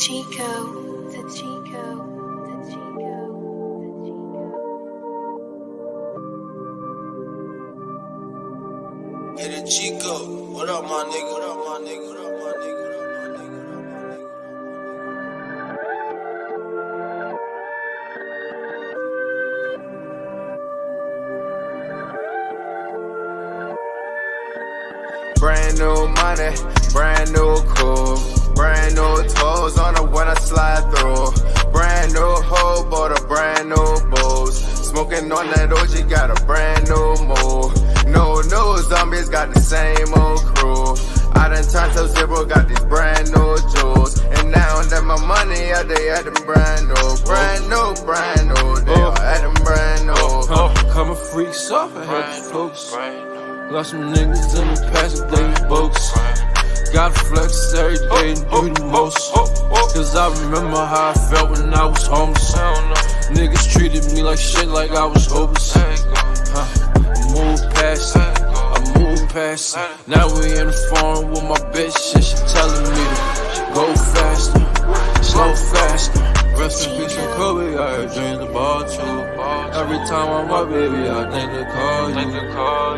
Hey, the Chico, what up, my nigga? What up, my nigga? What up, my nigga? What up, my nigga? Brand new money, brand new cool, brand new toes on the when I slide through. Brand new hoe, bought a brand new booze. Smoking on that OG, got a brand new move. No new zombies, got the same old crew. I done turned to zero, got these brand new jewels. And now that my money out, they at them brand new, brand new, brand new. They all at them brand new. Coming freaks off, I had the folks. Got some niggas in the past, they boats. Gotta flex every day and do the most. Cause I remember how I felt when I was homeless. Niggas treated me like shit, like I was hopeless. Move past it, I move past it. Now we in the phone with my bitch and she telling me to go faster, slow faster. Rest in peace and Kobe, I had dreams about you. Every time I'm up, baby, I think to call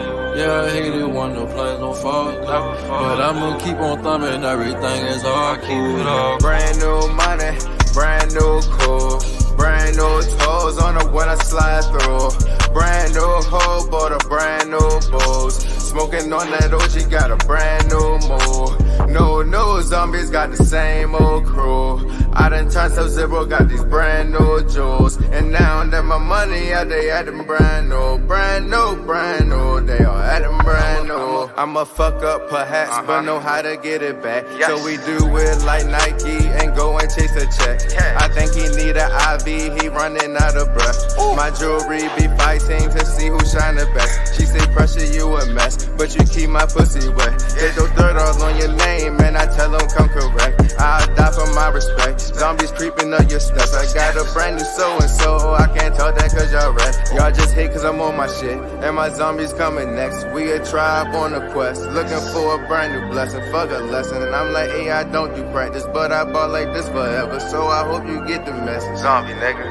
you. Yeah, I hate it when the planes don't fall through. But I'ma keep on thumbing, everything is all cool. Brand new money, brand new cool, brand new toes on the when I slide through. Brand new hoe, bought a brand new booze. Smoking on that OG, got a brand new move. No new zombies, got the same old crew. I done turned to zero, got these brand new jewels. And now that my money out, they at them brand new, brand new, brand new. They all at them brand new. I'ma fuck up perhaps, but know how to get it back. So we do it like Nike and go and chase a check. I think he need an IV, he running out of breath. My jewelry be fighting to see who shine the best. She say pressure, you a mess, but you keep my pussy wet. They throw dirt all on your name and I tell them come correct. I'll die for my respect. Zombies creeping up your steps. I got a brand new so-and-so, I can't tell that cause y'all rest. Y'all just hate cause I'm on my shit, and my zombies coming next. We a tribe on a quest, looking for a brand new blessing. Fuck a lesson, and I'm like, hey, I don't do practice, but I ball like this forever, so I hope you get the message. Zombie nigga.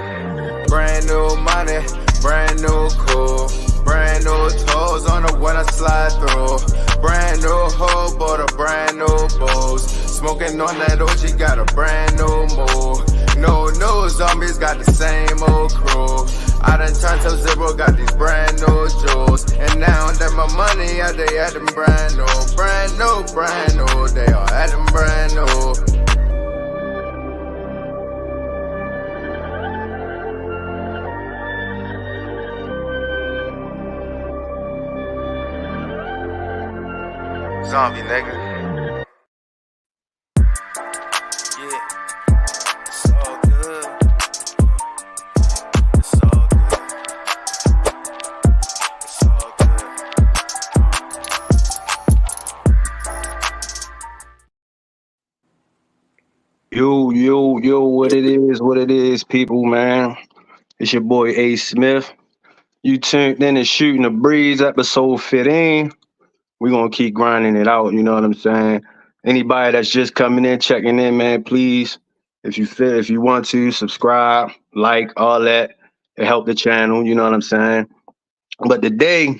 Brand new money, brand new cool, brand new toes on the when I slide through. Brand new hoe, bought a brand new booze. Smoking on that OG, got a brand new move. No new zombies, got the same old crew. I done turned to zero, got these brand new jewels. And now that my money out, they at them brand new, brand new, brand new. They all at them brand new. Zombie nigga. Yeah, it's all good. It's all good. It's all good. Yo, what it is, people, man. It's your boy A. Smith. You tuned in to Shooting the Breeze, episode 15. We're going to keep grinding it out, you know what I'm saying? Anybody that's just coming in, checking in, man, please, if you want to, subscribe, like, all that. It help the channel, you know what I'm saying? But today,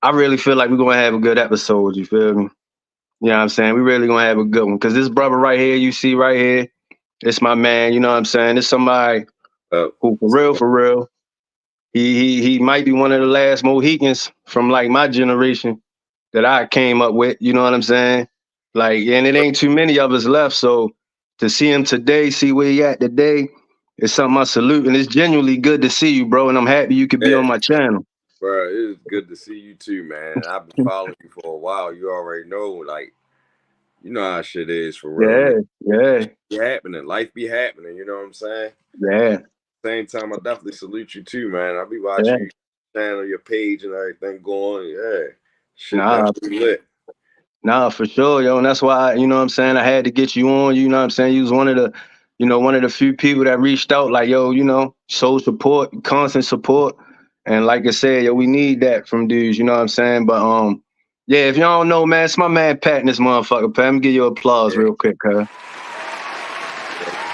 I really feel like we're going to have a good episode, you feel me? You know what I'm saying? We really going to have a good one. Because this brother right here, you see right here, it's my man, you know what I'm saying? It's somebody who, for real, he might be one of the last Mohicans from like my generation that I came up with, you know what I'm saying? Like, and it ain't too many of us left. So to see him today, see where he at today, it's something I salute. And it's genuinely good to see you, bro. And I'm happy you could be on my channel. Bro, it is good to see you too, man. I've been following you for a while. You already know, like, you know how shit is for real. Yeah. Be happening. Life be happening, you know what I'm saying? Yeah. Same time, I definitely salute you too, man. I'll be watching your channel, your page and everything going. Yeah. Shit definitely lit. Nah, for sure, yo. And that's why, you know what I'm saying, I had to get you on, you know what I'm saying? You was one of the few people that reached out, like, yo, you know, show support, constant support. And like I said, yo, we need that from dudes, you know what I'm saying? But yeah, if y'all don't know, man, it's my man Pat in this motherfucker. Pat, let me give you applause real quick, cuz.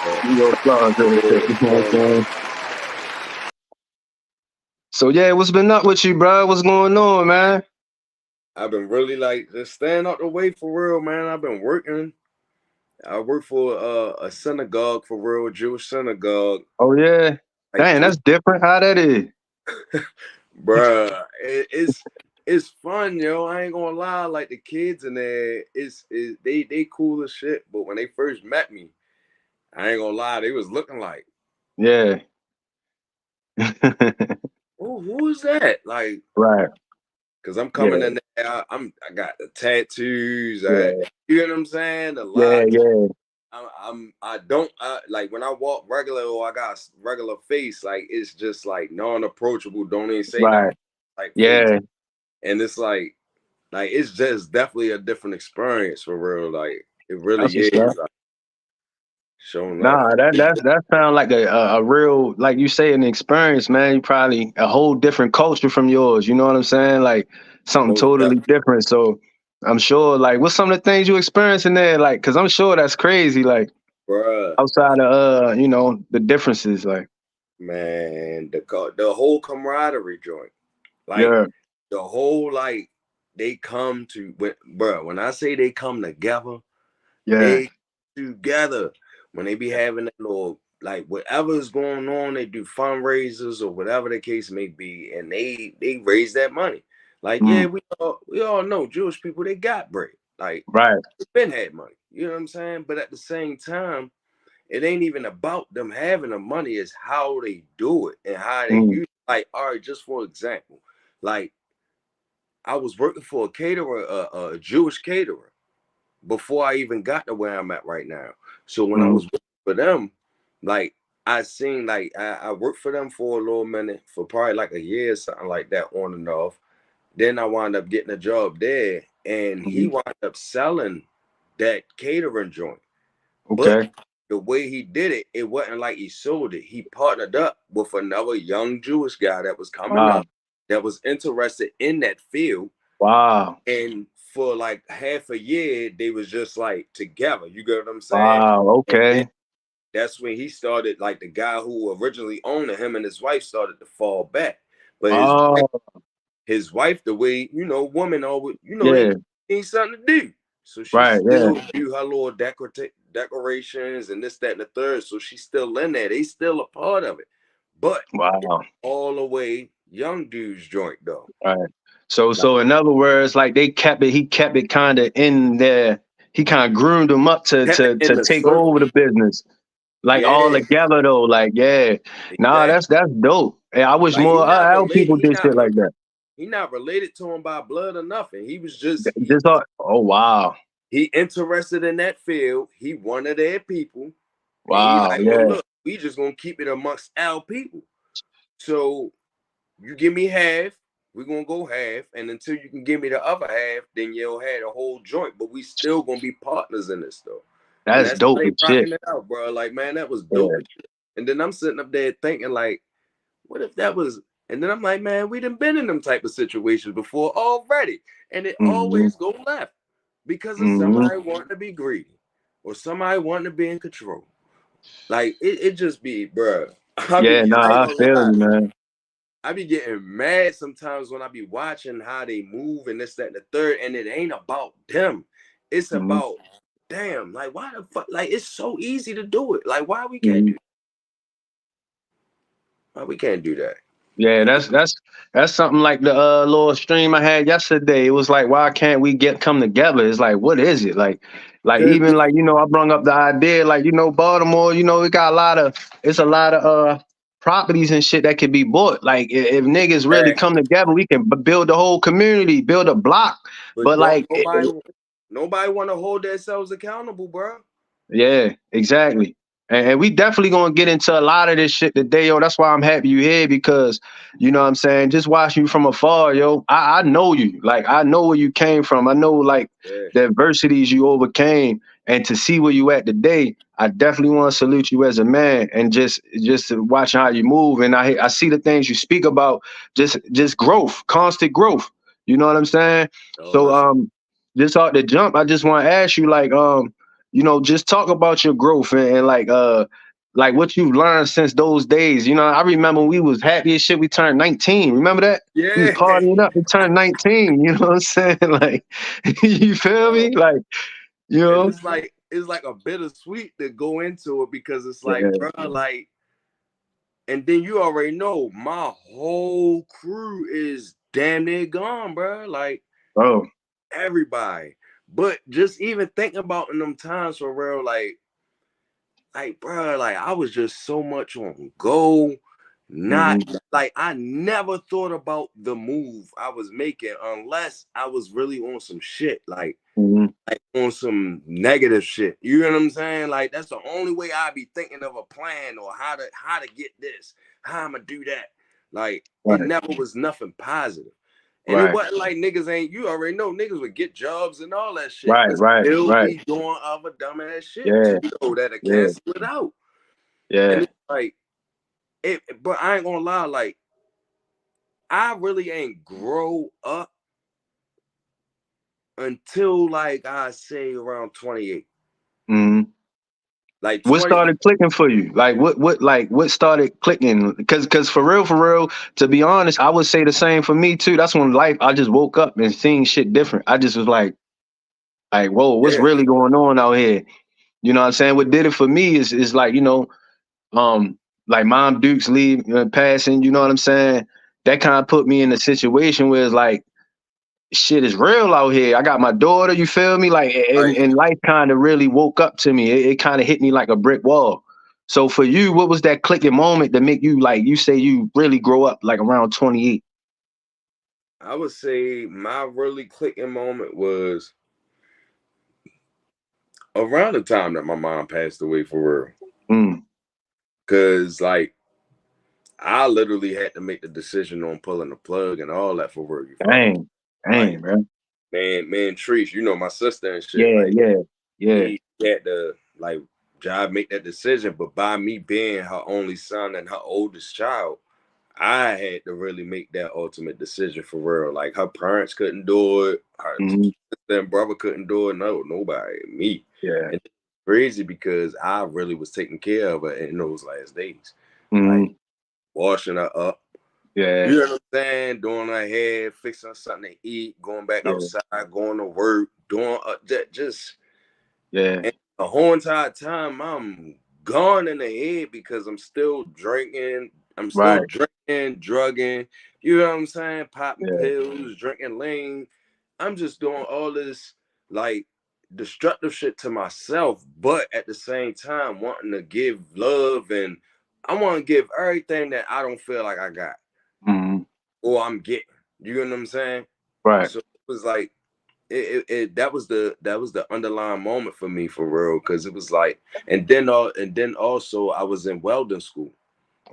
Yo, flowers real quick. You know what I'm man. saying? So yeah, what's been up with you, bro? What's going on, man? I've been really like just staying out the way for real, man. I've been working. I work for a synagogue for real, a Jewish synagogue. Oh yeah. Like Dang, three, that's different. How that is? bruh. It's fun, yo. I ain't gonna lie. Like the kids in there, they cool as shit. But when they first met me, I ain't gonna lie, they was looking like, Yeah. oh, who is that? Like, Right. cause I'm coming Yeah. in there, I got the tattoos, Yeah. you know what I'm saying? The Yeah. locks. Yeah. I don't like when I walk regular or I got regular face, like it's just like non-approachable, don't even say nothing Right. like face. Yeah. And it's like it's just definitely a different experience for real. Like it really That's what's is up. like showing up. Nah, that sounds like a real, like you say, an experience, man. You probably a whole different culture from yours. You know what I'm saying? Like something Most totally definitely, different. So I'm sure, like, what's some of the things you experiencing there? Like, cause I'm sure that's crazy. Like bruh. outside of the differences. Like, Man, the whole camaraderie joint. Like yeah, the whole like they come to bruh, when I say they come together, yeah, they together when they be having that little like whatever is going on, they do fundraisers or whatever the case may be, and they raise that money. Like, yeah, mm, we all know Jewish people they got bread. Like right, they been had money. You know what I'm saying? But at the same time, it ain't even about them having the money, it's how they do it and how they mm, use it. Like, all right, just for example, like I was working for a caterer, a Jewish caterer before I even got to where I'm at right now. So when I mm, was working for them, like I seen like I worked for them for a little minute, for probably like a year or something like that, on and off. Then I wound up getting a job there, and he mm, wound up selling that catering joint. But okay, the way he did it, it wasn't like he sold it. He partnered up with another young Jewish guy that was coming wow, up, that was interested in that field, wow, and for like half a year they was just like together, you get what I'm saying? wow, And then okay, that's when he started, like the guy who originally owned it, him and his wife started to fall back. But oh, his wife, the way, women always, they yeah, need something to do, so she right, yeah, still do her little decorations and this, that, and the third. So she's still in there, they still a part of it, but it's wow. all the way young dudes joint though. Right. So Like, so in other words, like he kept it kind of in there. He kind of groomed him up to kept it to in to the take circle. over the business. Like all Yeah, together though. Like, yeah. Nah, exactly. that's dope. And I wish Like he more not our related. people did shit like that. He not related to him by blood or nothing. He was just Just oh wow. he interested in that field. He one of their people, and he Wow, like, well, yeah. look, we just gonna keep it amongst our people. So you give me half, we're gonna go half, and until you can give me the other half, then you'll have a whole joint. But we still gonna be partners in this though. And That's that's how dope they as shit. rocking it out, bro. Like, man, that was dope Yeah. as shit. And then I'm sitting up there thinking, like, what if that was? And then I'm like, man, we done been in them type of situations before already, and it Mm-hmm. always go left because of Mm-hmm. somebody wanting to be greedy or somebody wanting to be in control. Like it just be, bro. Yeah, I ain't nah, I gonna feel lie. you, man. I be getting mad sometimes when I be watching how they move and this, that, and the third, and it ain't about them. It's Mm-hmm. about, damn, like why the fuck? Like it's so easy to do it. Like why we can't Mm-hmm. do? Why we can't do that? Yeah, that's something like the little stream I had yesterday. It was like, why can't we come together? It's like, what is it? Like Cause even like, I brung up the idea, like, Baltimore, it got it's a lot of properties and shit that could be bought. Like if niggas really come together, we can build the whole community, build a block. but But don't like nobody want to hold themselves accountable, bro. yeah, exactly. And we definitely gonna get into a lot of this shit today, yo. That's why I'm happy you here because you know what I'm saying, just watching you from afar, yo. I know you. Like I know where you came from. I know like Yeah, the adversities you overcame and to see where you at today, I definitely want to salute you as a man and just to watch how you move. And I see the things you speak about, just growth, constant growth. You know what I'm saying? oh, So that's just off the jump, I just want to ask you like just talk about your growth and like like what you've learned since those days. You know, I remember we was happy as shit. We turned 19. Remember that? We was Yeah. partying up. We turned 19. You know what I'm saying? Like, you feel me? Like, you And know? it's like a bittersweet to go into it because it's like, Yeah, bro, like, and then you already know my whole crew is damn near gone, bro. Like bro. everybody. But just even thinking about in them times for real, bro, like I was just so much on go. Not Mm-hmm. like I never thought about the move I was making unless I was really on some shit, Mm-hmm. like on some negative shit. You know what I'm saying? Like that's the only way I'd be thinking of a plan or how to get this, how I'm gonna do that. Like it Right, never was nothing positive. And it right, wasn't like niggas ain't, you already know niggas would get jobs and all that shit, right, but right, still right. be doing other dumbass shit Yeah, to know that it yeah, cancel it out. And yeah. it's like but I ain't gonna lie, like I really ain't grow up until like I say around 28. Mm-hmm. Like What 20, started clicking for you? Like what started clicking? Because for real, to be honest, I would say the same for me too. That's when life I just woke up and seeing shit different. I just was like, whoa, what's yeah, really going on out here? You know what I'm saying? What did it for me is like, like Mom Dukes leave passing, you know what I'm saying? That kind of put me in a situation where it's like shit is real out here. I got my daughter, you feel me? Like, right. and life kind of really woke up to me. It kind of hit me like a brick wall. So for you, what was that clicking moment that make you like, you say you really grow up like around 28? I would say my really clicking moment was around the time that my mom passed away for real. Mm, Cause like I literally had to make the decision on pulling the plug and all that for real. You follow me? dang, dang, Like man. man, Trees, you know my sister and shit. Yeah, Like yeah, yeah. he had to like job make that decision, but by me being her only son and her oldest child, I had to really make that ultimate decision for real. Like her parents couldn't do it, her Hmm. sister and brother couldn't do it. No, nobody, me. Yeah. And it's crazy because I really was taking care of her in those last days, like Hmm. washing her up. Yeah, You know what I'm saying? Doing her hair, fixing her something to eat, going back yeah, outside, going to work, doing just yeah. and the whole entire time I'm gone in the head because I'm still drinking. I'm still Right. drinking, drugging. You know what I'm saying? Popping Yeah. pills, drinking lean. I'm just doing all this like destructive shit to myself, but at the same time wanting to give love and I want to give everything that I don't feel like I got Hmm. or I'm getting. You know what I'm saying? Right. So it was like that was the underlying moment for me for real because it was like and then also I was in welding school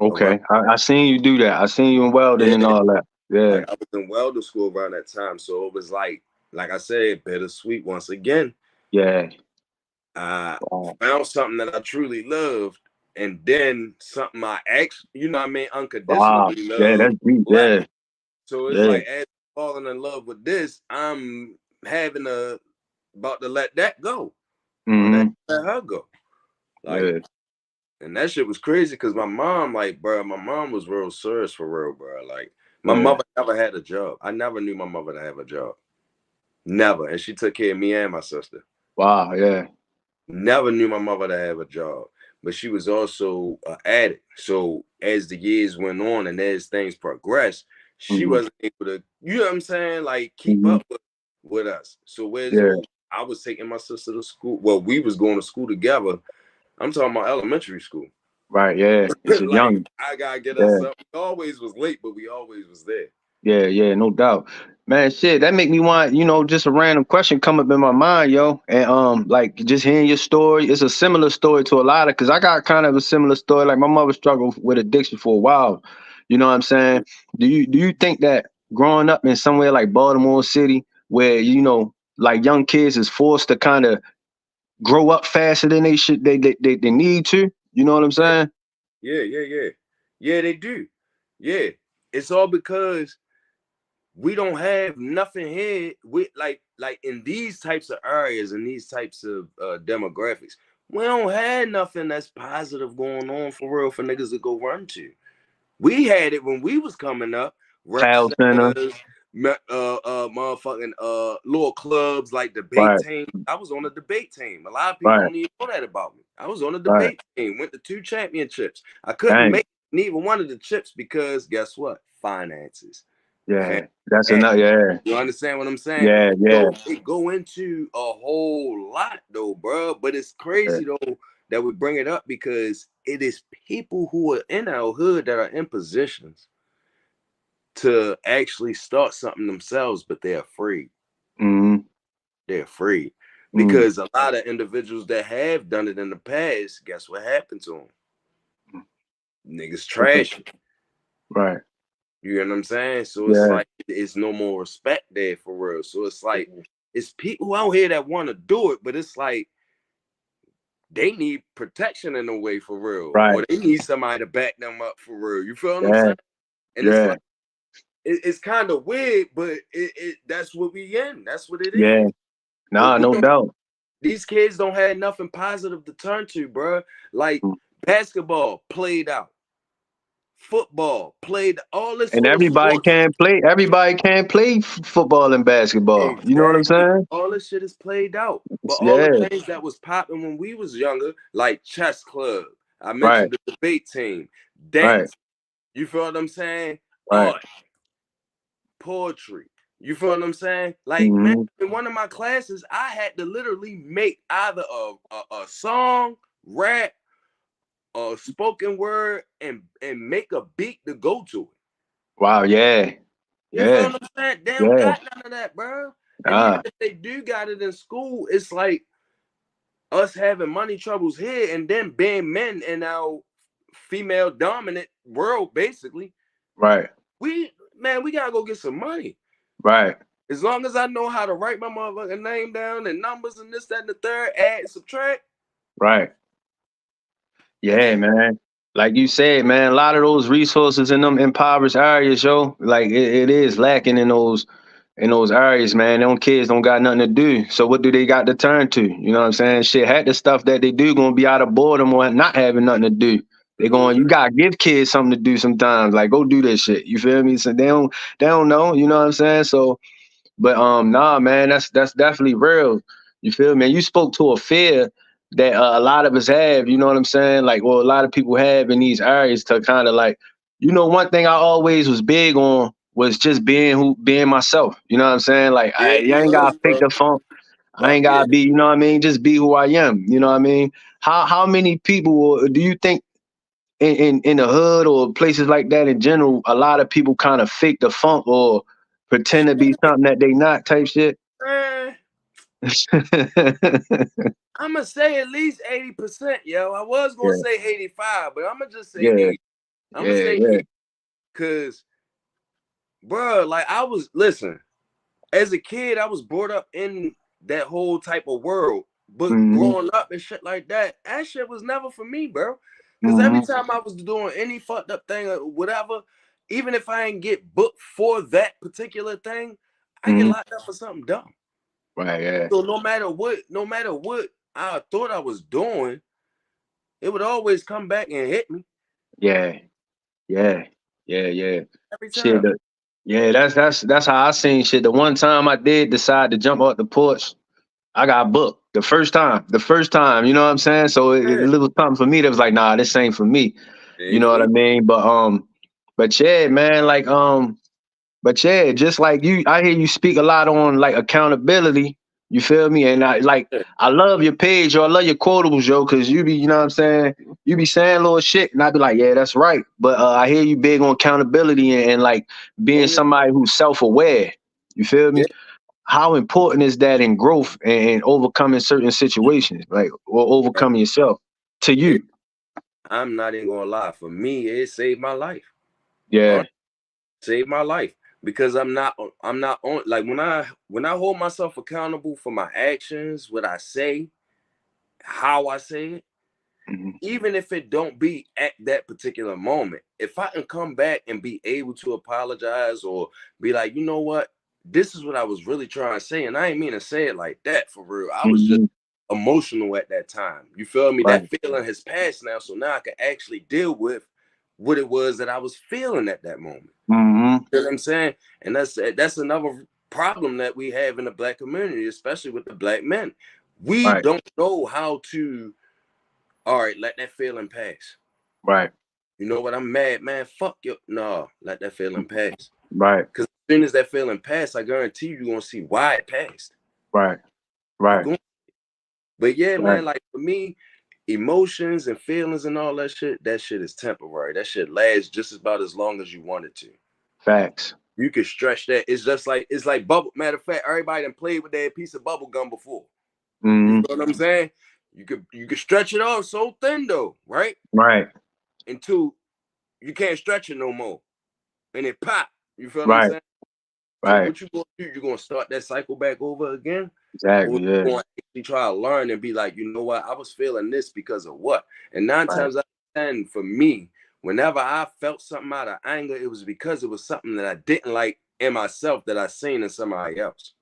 around Okay. I seen you do that. I seen you in welding yeah and all that. Yeah. like I was in welding school around that time so it was like I said bittersweet once again. Yeah. I Wow. found something that I truly loved and then something I actually what I mean Wow. unconditionally Yeah, love that's deep. left. Yeah. So it's Yeah. like as I'm falling in love with this I'm having a about to let that go. About to Hmm. let her go. Like, Yeah. and that shit was crazy because my mom, like, bro, my mom was real serious for real, bro. Like, my Yeah. mother never had a job. I never knew my mother to have a job. Never. And she took care of me and my sister. Wow. Yeah. Never knew my mother to have a job. But she was also an addict. So as the years went on and as things progressed, she Hmm. wasn't able to, you know what I'm saying? Like, keep Hmm. up with us. So whereas Yeah. though I was taking my sister to school, well, we was going to school together. I'm talking about elementary school. Right. Yeah. It's a Like young. I gotta get Yeah. us up. We always was late, but we always was there. Yeah. Yeah. No doubt. Man, shit, that make me want, just a random question come up in my mind, yo. And like just hearing your story, it's a similar story to a lot of, cause I got kind of a similar story. Like my mother struggled with addiction for a while. You know what I'm saying? Do you think that growing up in somewhere like Baltimore City, where like young kids is forced to kind of grow up faster than they need to? You know what I'm Yeah, saying? yeah. Yeah, they do. Yeah. It's all because we don't have nothing here. We like in these types of areas and these types of demographics, We don't have nothing that's positive going on for real for niggas to go run to. We had it when we was coming up. Rec Tile center. centers, motherfucking little clubs like debate Right. team. I was on the debate team. A lot of people Right. don't even know that about me. I was on the Right. debate team. Went to 2 championships. I couldn't Dang. make neither one of the chips because guess what? Finances. Yeah. That's enough. Yeah. You understand what I'm saying? Yeah. Yeah. So it go into a whole lot though, bro. But it's crazy though that we bring it up because it is people who are in our hood that are in positions to actually start something themselves, but they're afraid. Mm-hmm. They're afraid Mm-hmm. because a lot of individuals that have done it in the past, guess what happened to them? Niggas trash. Right. You know what I'm saying? So it's Yeah. like it's no more respect there for real. So it's like it's people out here that want to do it, but it's like they need protection in a way for real, Right. or they need somebody to back them up for real. You feel what I'm Yeah. saying? And it's Yeah. like it's kind of weird, but that's what we in. That's what it Yeah. is. Nah, no doubt. These kids don't have nothing positive to turn to, bro. Like Mm. basketball played out, football played, all this And little everybody sports. can't play. Everybody can't play football and basketball. You know what I'm Exactly. saying? All this shit is played out. But all Yeah. the things that was popping when we was younger, like chess club, I Right. mentioned the debate team, Right. dance. You feel what I'm saying? Right. Art, poetry. You feel what I'm saying? Like, man, Mm-hmm. in one of my classes, I had to literally make either a song, rap, or spoken word, and make a beat to go to it. Wow. Yeah. You feel Yeah. what I'm saying? They don't Yeah. got none of that, bro. And even Ah. if they do got it in school, it's like us having money troubles here and then being men in our female dominant world, basically. Right. We gotta go get some money. Right. As long as I know how to write my motherfucking name down and numbers and this, that, and the third, add, subtract. Right. Yeah, man. Like you said, man, a lot of those resources in them impoverished areas, yo, like it is lacking in those areas, man. Them kids don't got nothing to do. So what do they got to turn to? You know what I'm saying? Shit, had the stuff that they do gonna be out of boredom or not having nothing to do. They going, you gotta give kids something to do sometimes. Like go do this shit. You feel me? So they don't know, you know what I'm saying? So but nah, man, that's definitely real. You feel me? You spoke to a fear that a lot of us have. You know what I'm saying? Like, well, a lot of people have in these areas to kind of like, you know, one thing I always was big on was just being myself. You know what I'm saying? Like, Yeah, you ain't gotta fake the funk. I fuck ain't yeah. gotta be. You know what I mean? Just be who I am. You know what I mean? How many people do you think? In the hood or places like that in general, a lot of people kind of fake the funk or pretend to be something that they not type shit. Man, I'm gonna say at least 80%, yo. I was gonna Yeah, say 85, but I'm gonna just say yeah, 80. I'm gonna yeah, say yeah. 80 because, bro, like listen, as a kid, I was brought up in that whole type of world. But Mm-hmm, growing up and shit like that, that shit was never for me, bro. Because every mm-hmm, time I was doing any fucked up thing or whatever, even if I ain't get booked for that particular thing, I get mm-hmm. locked up for something dumb. Right, yeah, So no matter what I thought I was doing, it would always come back and hit me yeah, yeah, yeah, yeah. every Shit, time. yeah, that's how I seen shit. The one time I did decide to jump off the porch, I got booked the first time, you know what I'm saying? So it Yeah, was something for me that was like, nah, this ain't for me. it You ain't know for what I me. mean? But yeah, man, like but yeah, just like you, I hear you speak a lot on like accountability. You feel me? And Yeah. I love your page, yo. I love your quotables, yo, because you be, you know what I'm saying? You be saying little shit, and I be like, yeah, that's right. But I hear you big on accountability and like being Oh yeah. somebody who's self-aware. You feel Yeah. me? How important is that in growth and overcoming certain situations, like or overcoming yourself to It, you? I'm not even gonna lie. For me, it saved my life. Yeah. Saved my life because I'm not on like when I hold myself accountable for my actions, what I say, how I say it, Mhm. even if it don't be at that particular moment, if I can come back and be able to apologize or be like, you know what, this is what I was really trying to say, and I ain't mean to say it like that for real. I was just Mhm. emotional at that time. You feel me? Right. That feeling has passed now, so now I can actually deal with what it was that I was feeling at that moment. Mm-hmm. You know what I'm saying? And that's another problem that we have in the Black community, especially with the Black men. We Right. don't know how to, all right, let that feeling pass. Right. You know what? I'm mad, man. Fuck you. No, let that feeling pass. Right. Because as soon as that feeling passed, I guarantee you're going to see why it passed. Right. You're Right. going. But yeah, Right. man, like for me, emotions and feelings and all that shit is temporary. That shit lasts just about as long as you want it to. Facts. You can stretch that. It's like bubble. Matter of fact, everybody done played with that piece of bubble gum before. You Mm-hmm. know what I'm saying? You could stretch it off so thin though, right? Right. Until you can't stretch it no more. And it pop. You feel what I'm Right. saying? So Right. what you gonna do? You gonna start that cycle back over again? Or Exactly. you Yeah. gonna actually try to learn and be like, you know what? I was feeling this because of what? And 9 Right. times out of 10, for me, whenever I felt something out of anger, it was because it was something that I didn't like in myself that I seen in somebody else.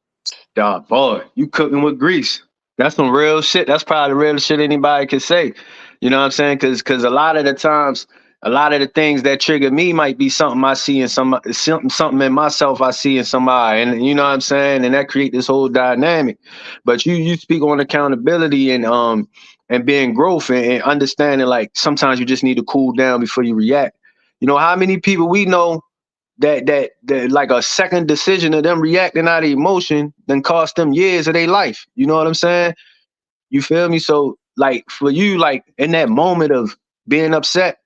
Dog, boy, you cooking with grease. That's some real shit. That's probably the realest shit anybody could say. You know what I'm saying? Because a lot of the times, a lot of the things that trigger me might be something I see in something in myself I see in somebody, and you know what I'm saying, and that create this whole dynamic. But you speak on accountability and being growth and understanding like sometimes you just need to cool down before you react. You know how many people we know that like a second decision of them reacting out of emotion then cost them years of their life. You know what I'm saying? You feel me? So like for you, like in that moment of being upset,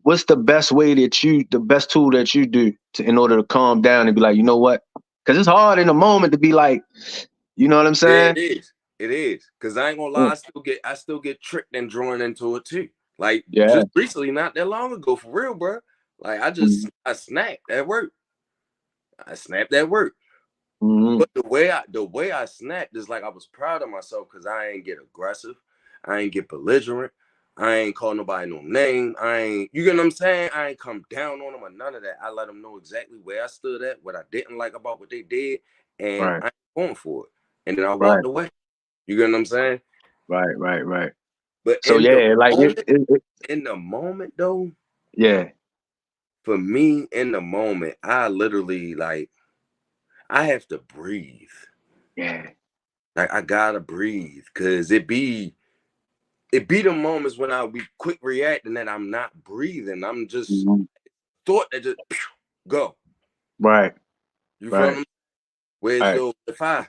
what's the best tool that you do in order to calm down and be like, you know what? Because it's hard in the moment to be like, you know what I'm Yeah, saying? it is. It is. Cause I ain't gonna lie, Mm. I still get tricked and drawn into it too. Like Yeah. just recently, not that long ago, for real, bro. Like Mm-hmm. I snapped at work. I snapped at work. Mm-hmm. But the way I snapped is like I was proud of myself because I ain't get aggressive, I ain't get belligerent, I ain't call nobody no name, I ain't, you get what I'm saying? I ain't come down on them or none of that. I let them know exactly where I stood at, what I didn't like about what they did, and Right. I ain't going for it. And then I Right. walked away. You get what I'm saying? Right. Right. Right. But So yeah, like in the moment though, yeah. for me in the moment, I literally like I have to breathe. Yeah. Like I gotta breathe because it be the moments when I be quick reacting that I'm not breathing. I'm just Mhm. thought that just go. Right. You feel Right. me? Whereas Right. though if I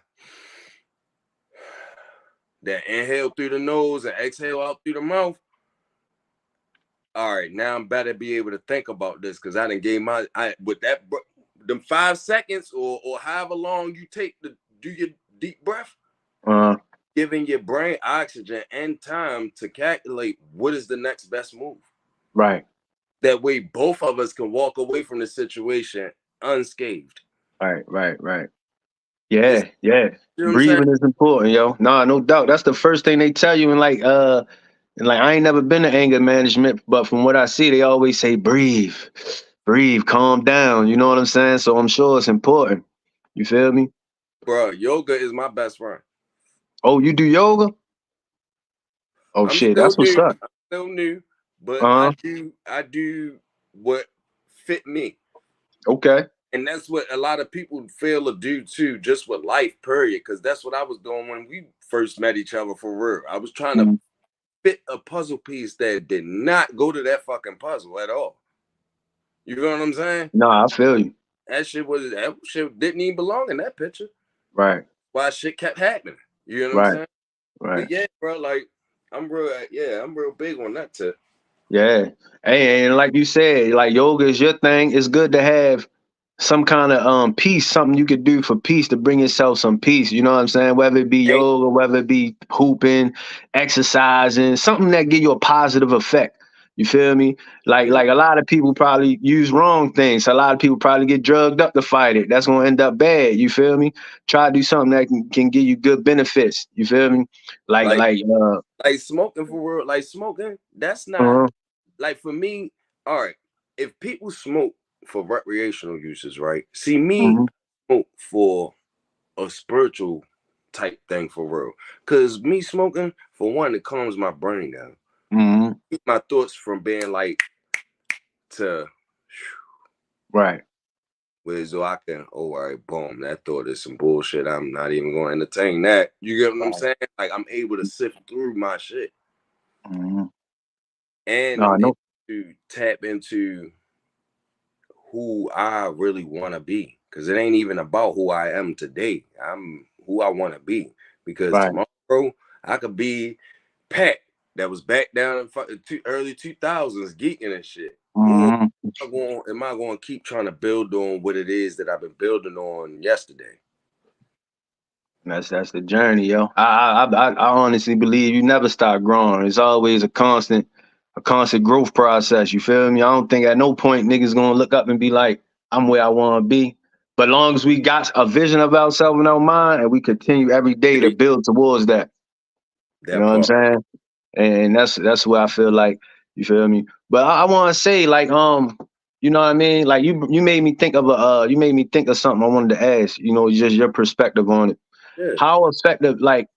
that inhale through the nose and exhale out through the mouth, all right, now I'm better be able to think about this because I didn't gave I with that them 5 seconds or however long you take to do your deep breath, Uh, giving your brain oxygen and time to calculate what is the next best move. right. That way, both of us can walk away from the situation unscathed. Right, right, right. Is Yeah, yeah. you know what I'm saying? Breathing is important, yo. Nah, no doubt. That's the first thing they tell you. And like I ain't never been to anger management, but from what I see, they always say breathe, breathe, calm down. You know what I'm saying? So I'm sure it's important. You feel me? Bro, yoga is my best friend. Oh, you do yoga? Oh I'm shit, still that's what's new. up. I'm still new, but Uh-huh. I do what fit me. Okay. And that's what a lot of people fail to do too, just with life, period. Because that's what I was doing when we first met each other for real. I was trying to Mhm. fit a puzzle piece that did not go to that fucking puzzle at all. You know what I'm saying? Nah, I feel you. That shit didn't even belong in that picture. Right, Why shit kept happening. You know what I'm right, saying? right. But yeah, bro, like I'm real big on that tip. Yeah. Hey, and like you said, like yoga is your thing. It's good to have some kind of peace, something you could do for peace to bring yourself some peace. You know what I'm saying? Whether it be Ain't yoga, whether it be hooping, exercising, something that give you a positive effect. You feel me? Like a lot of people probably use wrong things. A lot of people probably get drugged up to fight it. That's gonna end up bad. You feel me? Try to do something that can give you good benefits. You feel me? Like like like like smoking for real, like smoking, that's not uh like for me, all right. If people smoke for recreational uses, right? See me mhm. smoke for a spiritual type thing for real. Cause me smoking, for one, it calms my brain down. Mm-hmm. Keep my thoughts from being like to Right. where so I can, all right, boom, that thought is some bullshit. I'm not even gonna entertain that. You get what I'm saying? Like I'm able to sift through my shit. Mm-hmm. And No, I'm no. able to tap into who I really want to be. Because it ain't even about who I am today. I'm who I want to be. Because Right. tomorrow I could be Pat that was back down in early 2000s geeking and shit. Or Mm-hmm. am I going to keep trying to build on what it is that I've been building on yesterday? That's the journey, yo. I honestly believe you never stop growing. It's always a constant growth process. You feel me? I don't think at no point niggas gonna look up and be like, I'm where I wanna be. But long as we got a vision of ourselves in our mind and we continue every day to build towards that. You know That what I'm part. saying? And that's where I feel like, you feel me? But I wanna say, like, you know what I mean? Like you made me think of something I wanted to ask, you know, just your perspective on it. Yeah. How effective, like,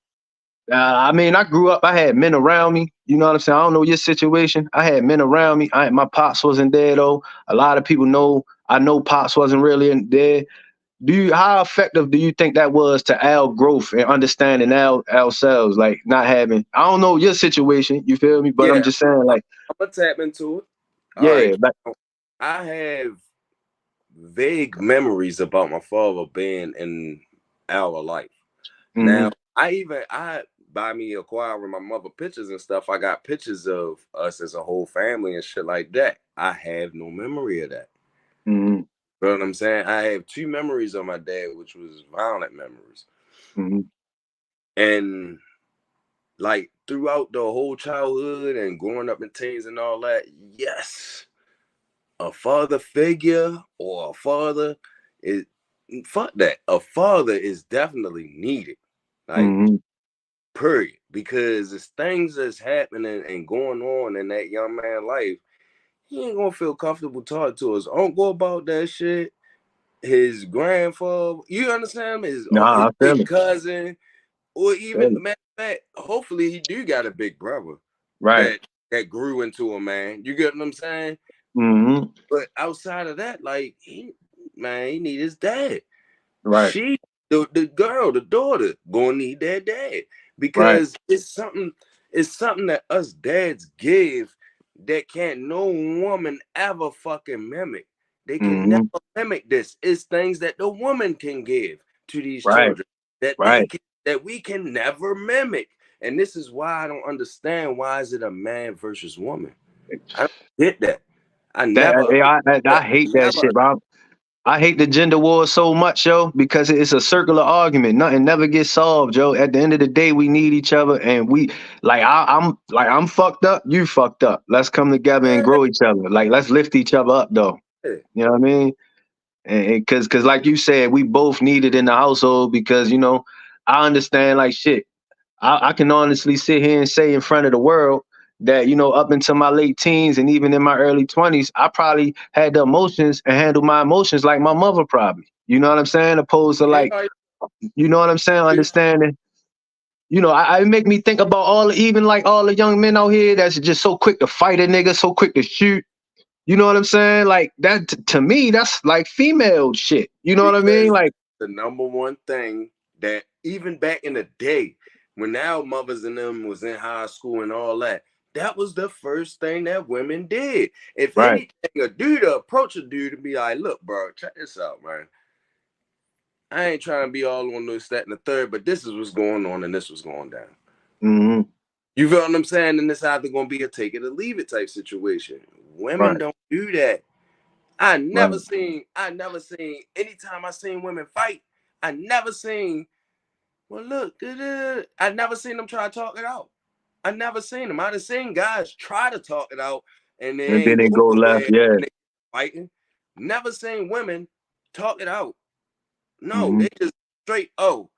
I mean, I grew up, I had men around me. You know what I'm saying? I don't know your situation. I had men around me. My pops wasn't there, though. A lot of people know, I know pops wasn't really there. How effective do you think that was to our growth and understanding ourselves? Like, not having, I don't know your situation, you feel me? But I'm Yeah. just saying, I'm, like, I'm going to tap into it. All right. yeah, like, I have vague memories about my father being in our life. mm-hmm, Now, I by me acquiring my mother pictures and stuff, I got pictures of us as a whole family and shit like that. I have no memory of that. mm-hmm, You know what I'm saying? I have 2 memories of my dad, which was violent memories. mm-hmm, And like throughout the whole childhood and growing up in teens and all that, yes, a father figure or a father is fuck that. A father is definitely needed. Like mm-hmm. period. Because it's things that's happening and going on in that young man's life. He ain't gonna feel comfortable talking to his uncle about that shit. His grandfather, you understand? His Nah, I feel big it. cousin, or even Feel it. matter of fact, hopefully he do got a big brother Right. that grew into a man. You get what I'm saying? Mm-hmm. But outside of that, like he need his dad. Right. The girl, the daughter, gonna need their dad Right. because it's something that us dads give that can't no woman ever fucking mimic. They can never Mm-hmm. mimic this. It's things that the woman can give to these Right. children that Right. that we can never mimic. And this is why I don't understand why is it a man versus woman. I don't get that. I That never, I hate that never. shit, bro. I hate the gender war so much, yo, because it's a circular argument. Nothing never gets solved, yo. At the end of the day, we need each other, and we I'm fucked up. You fucked up. Let's come together and grow each other. Like, let's lift each other up, though. You know what I mean? And because like you said, we both need it in the household because I understand like shit. I can honestly sit here and say in front of the world that, up until my late teens and even in my early 20s, I probably had the emotions and handled my emotions like my mother probably. You know what I'm saying? Opposed to like, Yeah, you know what I'm saying? Understanding. I make me think about even like all the young men out here that's just so quick to fight a nigga, so quick to shoot. You know what I'm saying? Like that to me, that's like female shit. You know what I mean? because Like, the number one thing that even back in the day when our mothers and them was in high school and all that, that was the first thing that women did. If right. anything, a dude approach a dude and be like, look, bro, check this out, man. I ain't trying to be all on this, that, and the third, but this is what's going on and this was going down. Mm-hmm. You feel what I'm saying? And it's either gonna be a take it or leave it type situation. Women Right. don't do that. I Right. never seen, anytime I seen women fight, I never seen, well, look, I never seen them try to talk it out. I never seen them. I done seen guys try to talk it out and they And then ain't they go go left. nowhere Yeah. and they fighting. Never seen women talk it out. No, Mm-hmm. they just straight, oh,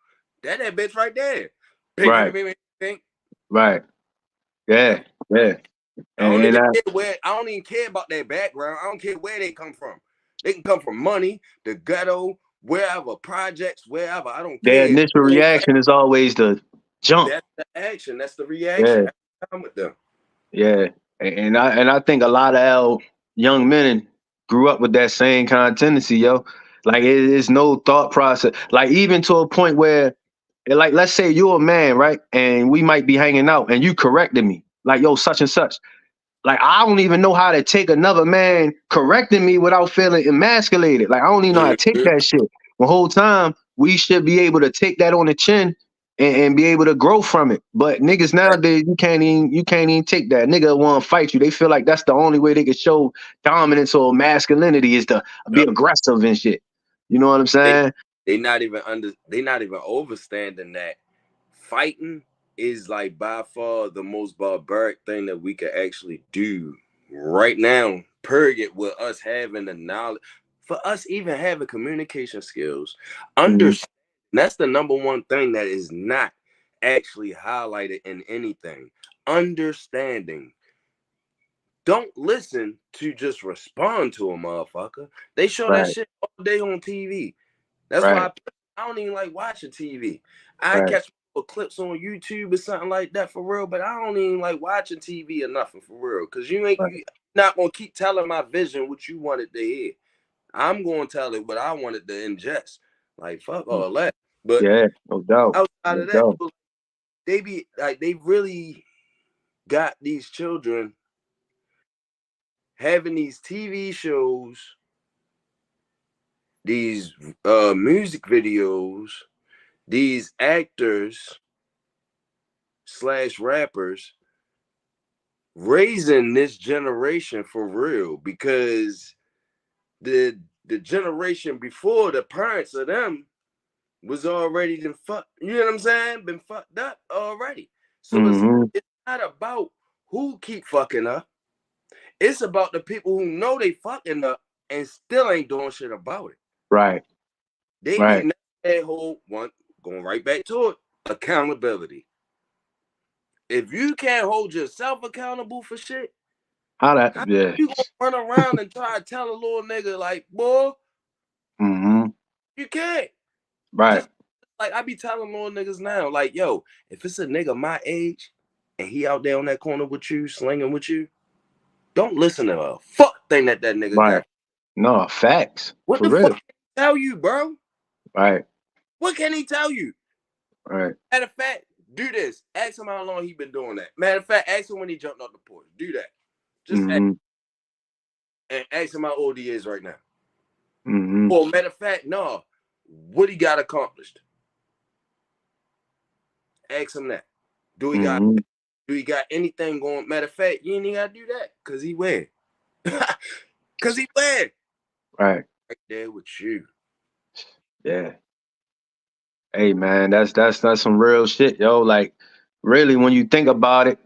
that bitch right there. Bing, bing, Right. bing, bing, bing. Right. Yeah. Yeah. I don't And even I, care I don't even care about their background. I don't care where they come from. They can come from money, the ghetto, wherever, projects, wherever. I don't Their care. initial reaction is always the jump. That's the action. That's the Yeah, reaction every time with them. yeah. And I think a lot of our young men grew up with that same kind of tendency, yo. Like it is no thought process. Like even to a point where, like, let's say you're a man, right? And we might be hanging out, and you corrected me, like, yo, such and such. Like I don't even know how to take another man correcting me without feeling emasculated. Like I don't even know how to take Mhm. that shit. The whole time we should be able to take that on the chin and be able to grow from it. But niggas nowadays, you can't even take that. Nigga want to fight you. They feel like that's the only way they can show dominance or masculinity is to be Yep. aggressive and shit. You know what I'm They saying? they not even overstanding that fighting is like by far the most barbaric thing that we could actually do right now. Period. With us having the knowledge, for us even having communication skills, Mhm. understand. That's the number one thing that is not actually highlighted in anything. Understanding. Don't listen to just respond to a motherfucker. They show that Right, shit all day on TV. That's why right, I don't even like watching TV. I right, catch clips on YouTube or something like that for real, but I don't even like watching TV or nothing for real. Cause right. you not gonna keep telling my vision what you wanted to hear. I'm gonna tell it what I wanted to ingest. Like fuck Mm. all that. But Yeah, no doubt, outside no of that, doubt. though, they be like they really got these children having these TV shows, these music videos, these actors slash rappers raising this generation for real, because the generation before the parents of them was already been fucked. You know what I'm saying? Been fucked up already. So Hmm. it's not about who keep fucking up. It's about the people who know they fucking up and still ain't doing shit about it. Right, They right. need that whole one going right back to it. Accountability. If you can't hold yourself accountable for shit, How that? how Yeah. you gonna run around and try to tell a little nigga like, boy, Hmm. you can't. Right. Just like I be telling little niggas now, like, yo, if it's a nigga my age and he out there on that corner with you, slinging with you, don't listen to a fuck thing that nigga Right. got. No, facts. What For the fuck real. can he tell you, bro? Right. What can he tell you? Right. Matter of fact, do this. Ask him how long he been doing that. Matter of fact, ask him when he jumped off the porch. Do that. Just ask, Hmm. and ask him how old he is right now. Hmm. Or matter of fact, no, what he got accomplished. Ask him that. Do he got Hmm. do he got anything going? Matter of fact, you ain't even gotta do that because he win. Cause he win. Right. Right there with you. Yeah. Hey man, that's some real shit, yo. Like, really, when you think about it,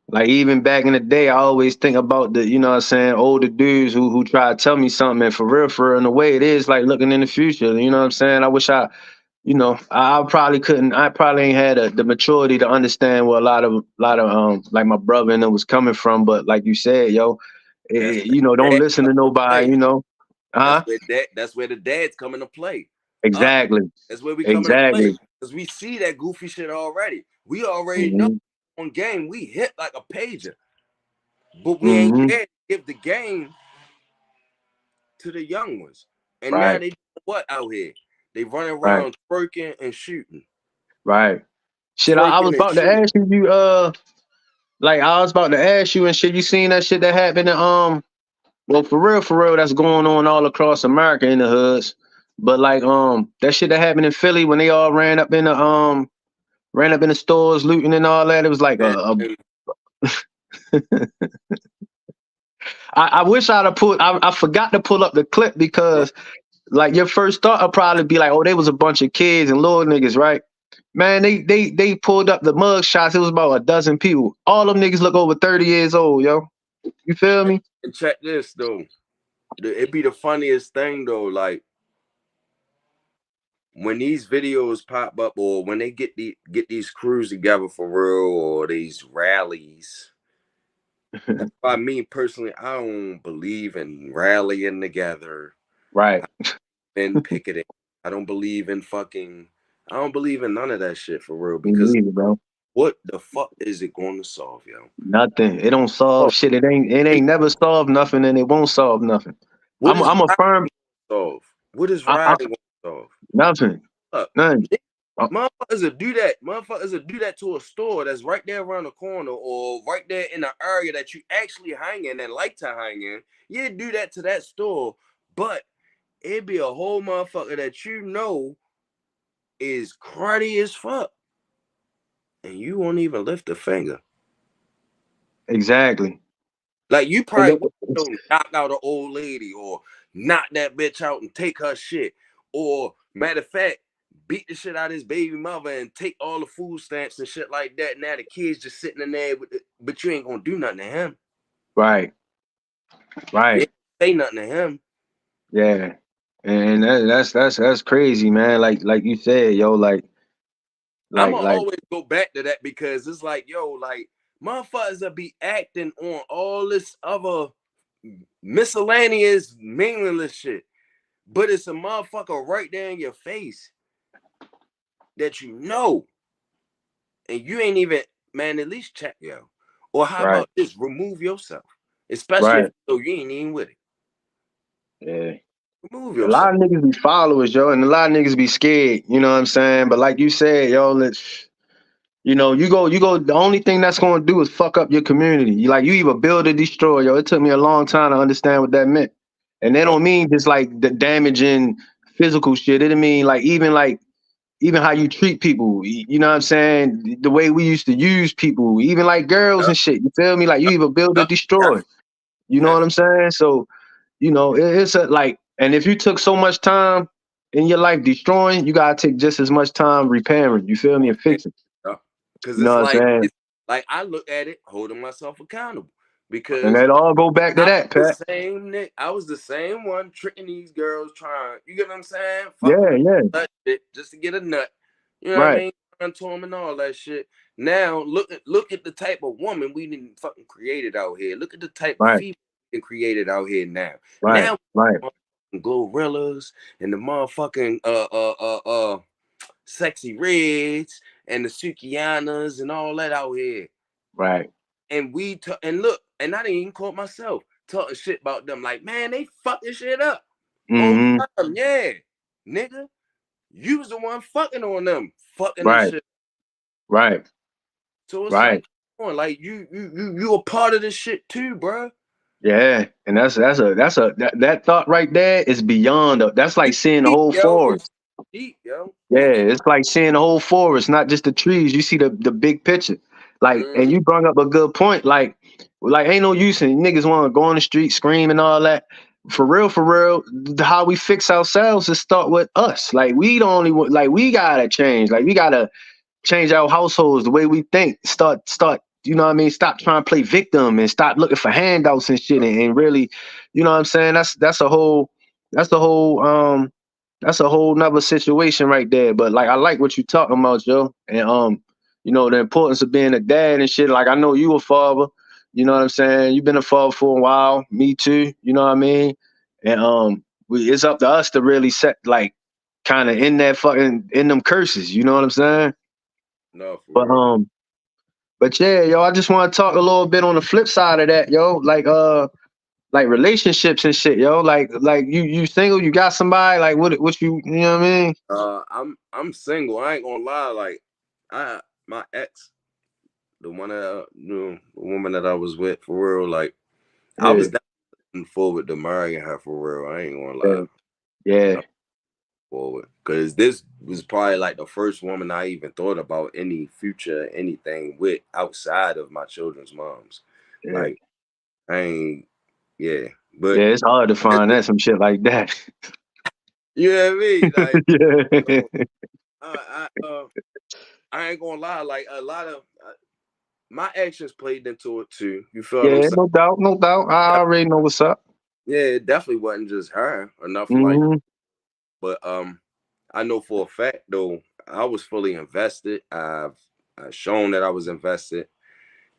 like even back in the day, I always think about the, you know what I'm saying, older dudes who try to tell me something, and for real, in a way, it is like looking in the future. You know what I'm saying? I wish I probably couldn't. I probably ain't had the maturity to understand where a lot of like my brother and them was coming from. But like you said, yo, That's where don't dad listen come to into nobody. play. Huh? That's where the dads come into play. Us, Exactly, that's where we come into play. exactly. Because we see that goofy shit already. We already know Hmm. on game we hit like a pager. But we ain't Hmm. care to give the game to the young ones. And now Right, they do what out here? They running right, around twerking and shooting. right. Shit, I was Twerking and about to shooting. ask you. Like I was about to ask you and shit. You seen that shit that happened in well, for real, that's going on all across America in the hoods. But like that shit that happened in Philly when they all ran up in the stores looting and all that. It was like Man, I wish I'd have I forgot to pull up the clip because like your first thought would probably be like, oh, they was a bunch of kids and little niggas, right? Man, they pulled up the mug shots. It was about a dozen people. All them niggas look over 30 years old, yo. You feel me? and check this though. It be the funniest thing though. Like when these videos pop up, or when they get these crews together for real, or these rallies. That's why me personally, I don't believe in rallying together Right. and picketing. I don't believe in none of that shit for real. Me Because neither, bro. what the fuck is it going to solve, yo? Nothing. It don't Oh, solve shit. It ain't never solved nothing, and it won't solve nothing. what is I'm a firm. solve? What is I riding going to solve? nothing. Look, Nothing. Uh, motherfuckers will do that. Motherfuckers will do that to a store that's right there around the corner or right there in the area that you actually hang in and like to hang in. You do that to that store, but it'd be a whole motherfucker that you know is cruddy as fuck, and you won't even lift a finger. exactly. Like you And probably would knock out an old lady or knock that bitch out and take her shit, or matter of fact, beat the shit out of his baby mother and take all the food stamps and shit like that. Now the kid's just sitting in there, but you ain't gonna do nothing to him. right, You right, ain't say nothing to him. yeah. And that's crazy, man. Like you said, yo, I'm gonna like always go back to that because it's like, yo, like motherfuckers will be acting on all this other miscellaneous, meaningless shit, but it's a motherfucker right there in your face that you know, and you ain't even, man, at least check, yo. Or how right, about this? Remove yourself, especially if right, you know you ain't even with it. yeah. Remove A lot yourself. of niggas be followers, yo, and a lot of niggas be scared. You know what I'm saying? But like you said, yo, let's. You go. The only thing that's gonna do is fuck up your community. You either build or destroy. Yo, it took me a long time to understand what that meant, and they Uh, don't mean just like the damaging physical shit. It mean like even how you treat people. You know what I'm saying? The way we used to use people, even like girls uh, and shit. You feel me? Like you either build or destroy. def- You know what I'm saying? So it's a like, and if you took so much time in your life destroying, you gotta take just as much time repairing. You feel me? And fixing. because You know it's what I'm like saying? I look at it holding myself accountable And because it all go back to I that, was Pat. the same Nick. I was the same one tricking these girls, trying. You get what I'm saying? Fucking Yeah, with yeah, nut shit just to get a nut. You know what I right, mean? Onto them and all that shit. Now look at the type of woman we didn't fucking created out here. Look at the type of right, female we done created out here now. right, Now right, gorillas and the motherfucking sexy reds and the Sukianas and all that out here. right. And and look, and I didn't even call myself talking shit about them. Like, man, they fucking shit up. Whole Mm-hmm. time, yeah. Nigga, you was the one fucking on them, fucking and Right, shit. right, So it's right. like, come on, like you a part of this shit too, bro. Yeah. And that thought right there is beyond. That's like It's seeing the deep, whole yo. It's forest. deep, yo. Yeah, It's deep. it's like seeing the whole forest, not just the trees. You see the big picture. Like, and Mm, you brought up a good point. Like ain't no use in niggas want to go on the street scream and all that. For real, how we fix ourselves is start with us. Like we the only one. Like we gotta change. Like we gotta change our households, the way we think. Start. You know what I mean? Stop trying to play victim and stop looking for handouts and shit, and really, you know what I'm saying? That's a whole that's a whole nother situation right there. But like I like what you talking about, Joe. And the importance of being a dad and shit. Like I know you a father, you know what I'm saying? You've been a father for a while, me too, you know what I mean? And it's up to us to really set like kind of in that fucking in them curses, you know what I'm saying? no, for But real. yeah, yo, I just want to talk a little bit on the flip side of that, yo. Like relationships and shit, yo. Like you single, you got somebody, like what you know what I mean? I'm single. I ain't gonna lie. Like, my ex, the one that the woman that I was with for real. Like, I Yeah, was looking forward to marrying her for real. I ain't gonna lie. yeah, yeah, Not forward, because this was probably like the first woman I even thought about any future anything with outside of my children's moms. yeah. Like, I ain't, yeah, but Yeah, it's hard to that's find just, that some shit like that. you know what I mean. Like, Yeah. so, I ain't gonna lie. Like a lot of my actions played into it too. You feel what I'm Yeah, saying? no doubt, no doubt. I already know what's up. Yeah, it definitely wasn't just her or nothing like. Hmm. But I know for a fact though, I was fully invested. I've shown that I was invested,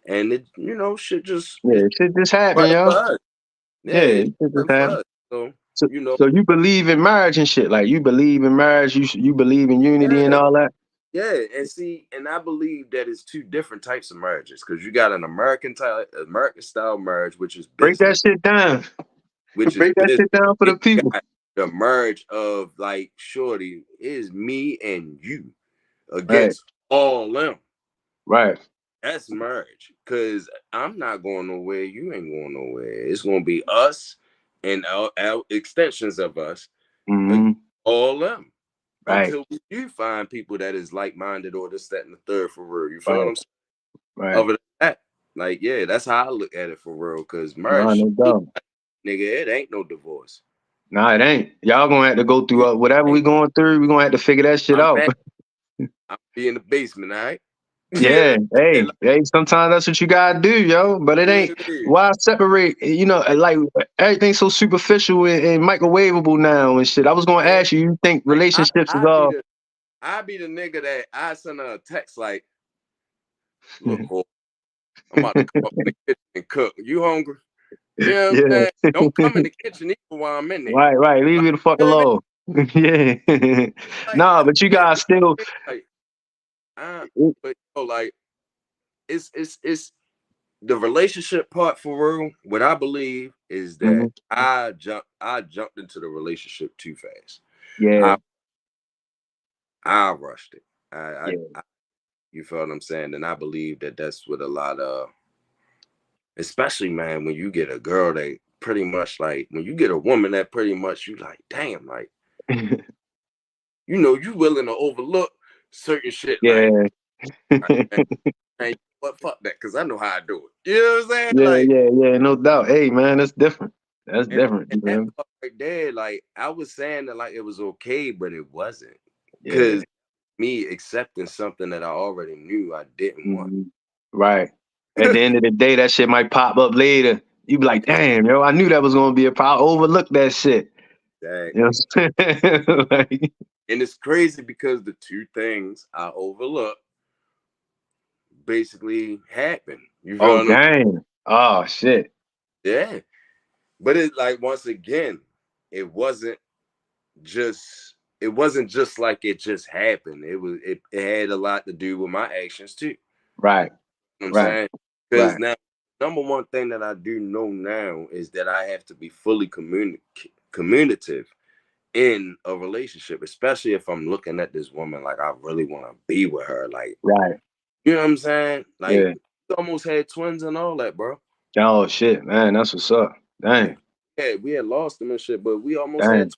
and shit just Yeah, it shit just happened, wasn't for yo. us. Yeah, Yeah, it shit just wasn't for happened. us. So So, you know, so you believe in marriage and shit? Like you believe in marriage? You believe in unity and yeah, all that? yeah. And see, and I believe that it's two different types of marriages because you got an American style marriage, which is Break that business, shit down. which is Break that business. shit down for Then the you people. got the merge of like shorty is me and you Right, against all them. right. That's marriage. Cause I'm not going nowhere. You ain't going nowhere. It's gonna be us and our extensions of us against Hmm. all them. Right, Until you find people that is like minded or this, that, and the third for real. You feel what right, I'm saying? right. Other than that, like, yeah, that's how I look at it for real. Cause No, marriage, no doubt. nigga, it ain't no divorce. Nah, it ain't. Y'all gonna have to go through whatever we Ain't, going through. We gonna have to figure that shit I'm out. mad. I'm be in the basement, all right? Yeah, Yeah, hey, like, hey. Sometimes that's what you gotta do, yo. But it yeah, ain't. yeah. Why separate? You know, Like, like everything's so superficial and microwavable now and shit. I was gonna man, ask you. You think like relationships is all? I be the nigga that I send her a text like, look, whore, I'm about to come up in the kitchen and cook. You hungry? You know what I'm Yeah. saying? Don't come in the kitchen either while I'm in there. Right, right. Leave Like, me the fuck you know what I mean? alone. Yeah. Like, Nah, but you yeah, guys still. like, but like, it's the relationship part for real. What I believe is that Mhm. I jumped into the relationship too fast. Yeah, I I rushed it. yeah. You feel what I'm saying? And I believe that that's what a lot of, especially man, when you get a girl that pretty much like, when you get a woman that pretty much you like, damn, like, you know, you willing to overlook certain shit. Like, Yeah. man, man, what fuck that? Because I know how I do it. You know what I'm saying? Yeah, Like, yeah, yeah. No doubt. Hey, man, that's different. That's and different, that man. part right there, like, I was saying that like it was okay, but it wasn't. Yeah. Because me accepting something that I already knew I didn't want. Mhm. Right. At the end of the day, that shit might pop up later. You be like, damn, yo, I knew that was gonna be a problem. Overlook that shit. You know Exactly. what I'm saying? Like, And it's crazy because the two things I overlooked basically happened. You feel oh, what I'm damn. Oh, shit. Yeah. But it's like once again, it wasn't it wasn't just like it just happened. It had a lot to do with my actions too. Right, You know what I'm right, saying? Because right. now number one thing that I do know now is that I have to be fully communicative in a relationship, especially if I'm looking at this woman like I really want to be with her. Like, Right. you know what I'm saying? Like, Yeah. we almost had twins and all that, bro. Oh, shit, man. That's what's up. Like, Dang. yeah, we had lost them and shit, but we almost had. Dang.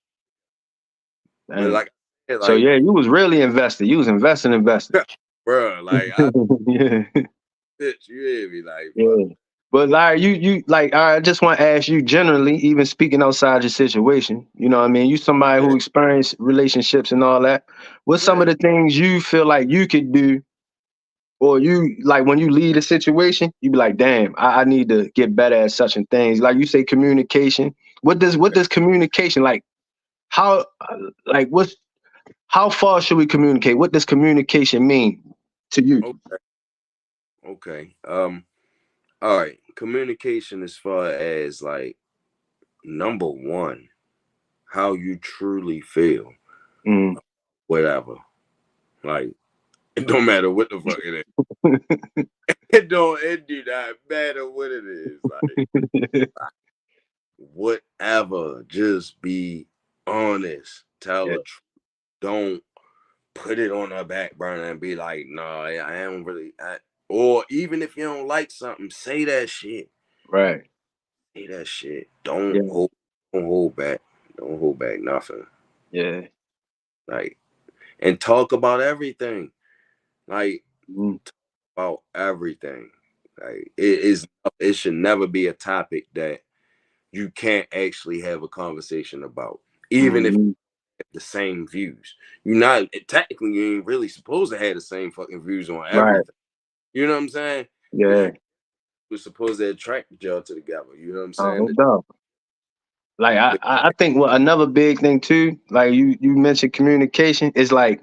But Dang. like, I said, So, like, yeah, you was really invested. You was invested. bro, like I Yeah. bitch, you hear me? Like, fuck. Yeah. But Larry, you like I just want to ask you generally, even speaking outside your situation, you know what I mean? You somebody Yeah, who experienced relationships and all that. What's some yeah. of the things you feel like you could do, or you like when you lead a situation, you be like, damn, I need to get better at such and things. Like you say communication. What does communication like how what's how far should we communicate? What does communication mean to you? Okay, okay. All right. Communication as far as like number one, how you truly feel, Mm. whatever. Like, it don't matter what the fuck it is. It do not matter what it is. Like, whatever. Just be honest. Tell Yeah, the truth. Don't put it on the back burner and be like, no, I don't really. Or even if you don't like something, say that shit. right. Say that shit. Yeah, Don't hold back. Don't hold back nothing. yeah. Like, and talk about everything. Like, Mm. about everything. Like, it should never be a topic that you can't actually have a conversation about, even if Mhm. the same views. You're not technically you ain't really supposed to have the same fucking views on Right. everything. You know what I'm saying? Because Yeah. you were supposed to attract y'all to together. You know what I'm Oh, saying? no doubt. Like But I think what another big thing too, like you mentioned communication, is like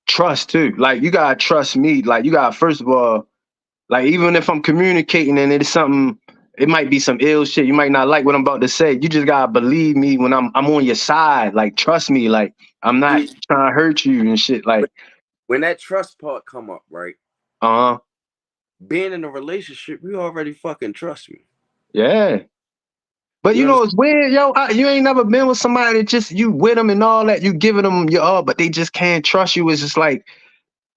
trust too. Like you gotta trust me. Like you gotta first of all, like even if I'm communicating and it's something it might be some ill shit. You might not like what I'm about to say. You just gotta believe me when I'm on your side. Like, trust me. Like, I'm not See, trying to hurt you and shit. Like, when that trust part come up, right? uh-huh. Being in a relationship, you already fucking trust me. Yeah. But You you know, understand? it's weird, yo. You ain't never been with somebody that just you with them and all that. You giving them your all, but they just can't trust you. It's just like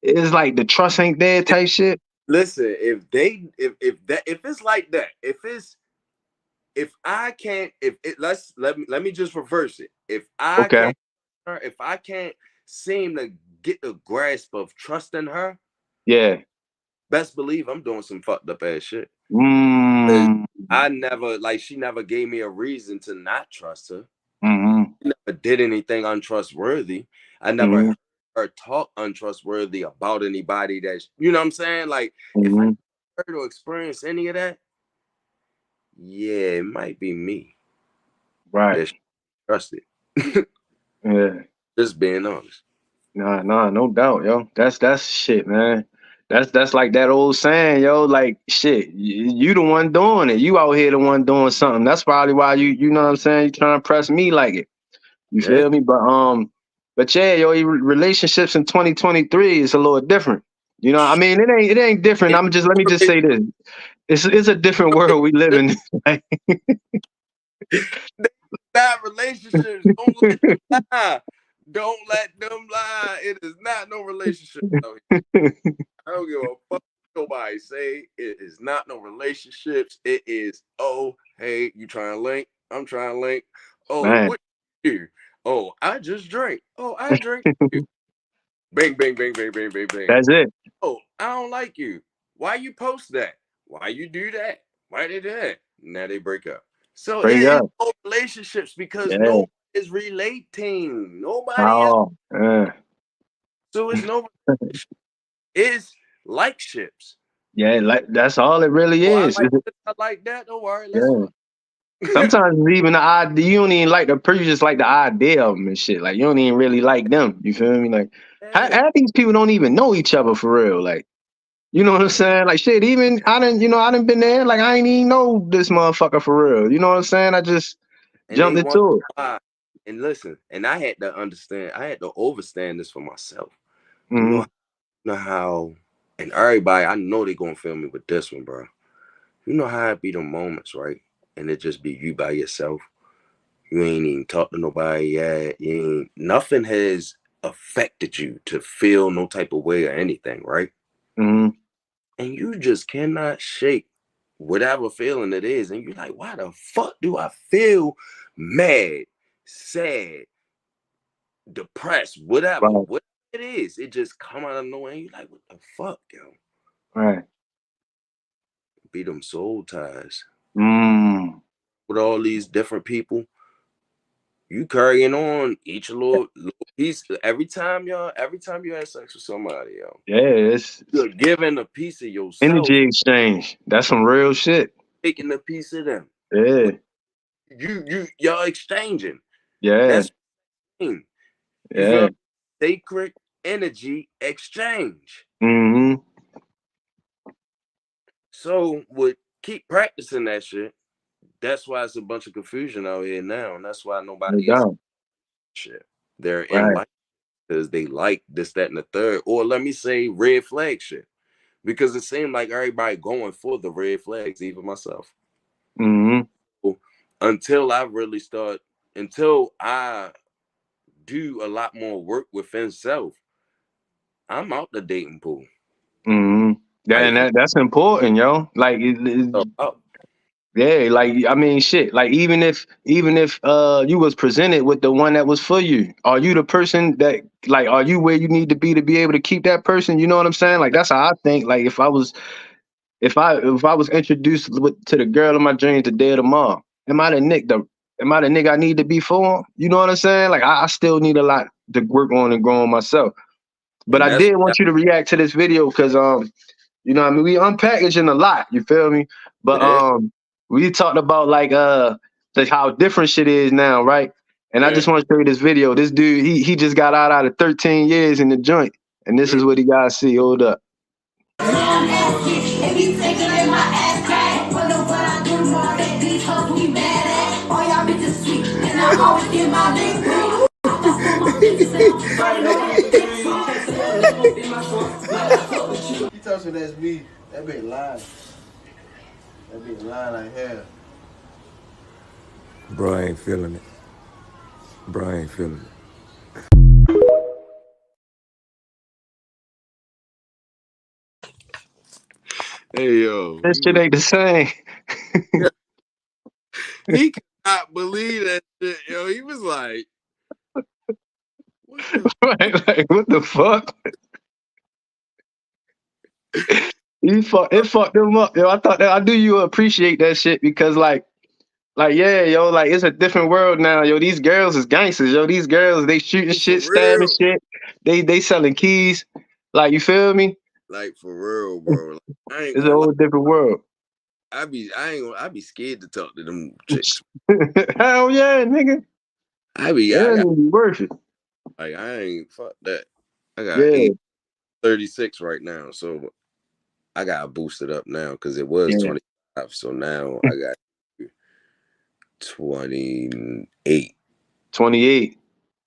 the trust ain't there type shit. Listen, if it's like that, if I can't, if it let me just reverse it. Okay. If I can't seem to get the grasp of trusting her, Yeah. best believe I'm doing some fucked up ass shit. Mm. I never, like, she never gave me a reason to not trust her. Mm-hmm. She never did anything untrustworthy. I never Mm-hmm. heard her talk untrustworthy about anybody that, you know what I'm saying? Like, if I Mm-hmm. heard or experience any of that, yeah, it might be me Right. that she trusted. Yeah. Just being honest. Nah, no doubt, yo. That's shit, man. That's like that old saying, yo. Like shit, you the one doing it. You out here the one doing something. That's probably why you know what I'm saying. You trying to press me like it. You Yeah. feel me? But yeah, yo, relationships in 2023 is a little different. You know, I mean, it ain't different. Let me just say this. It's a different world we live in. Like, Bad relationships. Don't let them lie. Don't let them lie. It is not no relationship out here. I don't give a fuck what nobody say. It is not no relationships. It is, oh, hey, you trying to link? I'm trying to link. Oh, man, what you? Oh, I just drank. Oh, I drink too. Bang, bang, bang, bang, bang, bang, bang. that's it. Oh, I don't like you. Why you post that? Why you do that? Why they do that? Now they break up. So it Straight is up. no relationships because Yeah. nobody is relating. Nobody is. Oh, So it's no. It's like ships. yeah. Like that's all it really Oh, I is. like this, I like that. Don't worry, let's Yeah. fuck. Sometimes it's even the idea. You don't even like the person, you just like the idea of them and shit. Like you don't even really like them. You feel me? Like Yeah. half these people don't even know each other for real. Like you know what I'm saying? Like shit. Even I done been there. Like I ain't even know this motherfucker for real. You know what I'm saying? I just And they jumped wonder into it. why. And listen, and I had to understand, I had to overstand this for myself. You Mm-hmm. know how, and everybody, I know they gonna feel me with this one, bro. You know how it be the moments, right? And it just be you by yourself. You ain't even talk to nobody yet. You ain't, nothing has affected you to feel no type of way or anything, right? Mm-hmm. And you just cannot shake whatever feeling it is. And you're like, why the fuck do I feel mad, sad, depressed, whatever? Right. What it is, it just come out of nowhere. And you're like, what the fuck, yo? Right. Be them soul ties Mm. with all these different people. You carrying on each little piece every time you have sex with somebody, yo. Yeah. It's You're giving a piece of yourself, energy exchange. That's some real shit. taking a piece of them. Yeah. Y'all exchanging. Yeah. That's what I mean. You feel Yeah. me? Sacred energy exchange. Mm-hmm. So would keep practicing that shit. That's why it's a bunch of confusion out here now, and that's why No nobody is doubt. shit. They're in Right. life because they like this, that, and the third, or let me say red flag shit. Because it seemed like everybody going for the red flags, even myself. Mm-hmm. Until I really start, until I do a lot more work within self, I'm out the dating pool. Mm-hmm. Like I'm That's important, yo. Like out. yeah, like I mean shit. Like even if you was presented with the one that was for you, are you the person that like are you where you need to be able to keep that person? You know what I'm saying? Like that's how I think. Like if I was introduced to the girl of my dreams today or tomorrow, am I the nigga I need to be for? You know what I'm saying? Like I still need a lot to work on and grow on myself. But And I that's did want you to react to this video because you know what I mean, we unpackaging a lot, you feel me? But yeah, we talked about like how different shit is now, right? And I yeah. just want to show you this video. This dude, he just got out of 13 years in the joint. And this is what he gotta see. Hold up. all that these hoes we mad at. All y'all bitches sweet, and I always get my dick free. He tells me that's me. That bitch lying. That bitch lying like hell. Bro, I ain't feeling it. Bro, I ain't feeling it. Hey yo, That shit ain't the same. he could not believe that shit. Yo, he was like, "What the?" Right? Like, what the fuck? It fucked them up, yo. I thought that I do you appreciate that shit because yeah, yo, like it's a different world now, yo. These girls is gangsters, yo. These girls, they shooting For shit, stabbing real? shit. They selling keys. Like, you feel me? Like for real, bro. Like, I ain't It's a gonna lie. whole different world. I be scared to talk to them chicks. Hell yeah, nigga. I Yeah, got it'll be worth it. like I ain't fuck that. I got Yeah, 836 right now, so I got boosted up now because it was yeah. 25. So now I got 28. 28.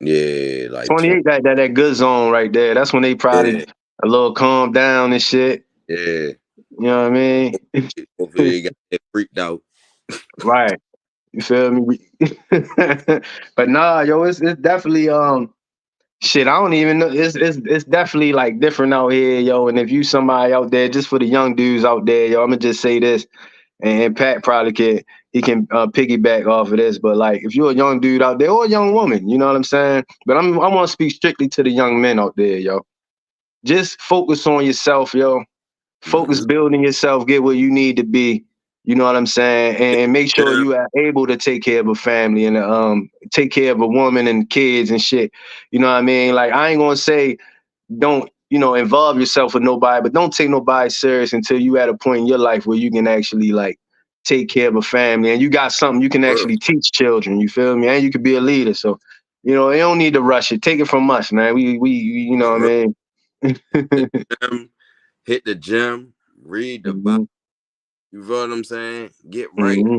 Yeah, like 20. 28, that good zone right there. That's when they probably Yeah, a little calm down and shit. yeah. You know what I mean? Hopefully they got it freaked out. Right. You feel me? But nah, yo, it's definitely shit. I don't even know. It's definitely like different out here, yo. And if you somebody out there, just for the young dudes out there, yo, I'm gonna just say this, and Pat probably can piggyback off of this. But like, if you're a young dude out there or a young woman, you know what I'm saying. But I want to speak strictly to the young men out there, yo. Just focus on yourself, yo. Focus Mm-hmm. building yourself, get where you need to be. You know what I'm saying? And make sure Yeah, you are able to take care of a family and take care of a woman and kids and shit. You know what I mean? Like, I ain't gonna say don't, involve yourself with nobody, but don't take nobody serious until you at a point in your life where you can actually like take care of a family and you got something you can bro. actually teach children. You feel me? And you could be a leader. So, you don't need to rush it. Take it from us, man. We you know For what real. I mean? Gym, hit the gym, read the Bible. hmm You feel what I'm saying? Get right. hmm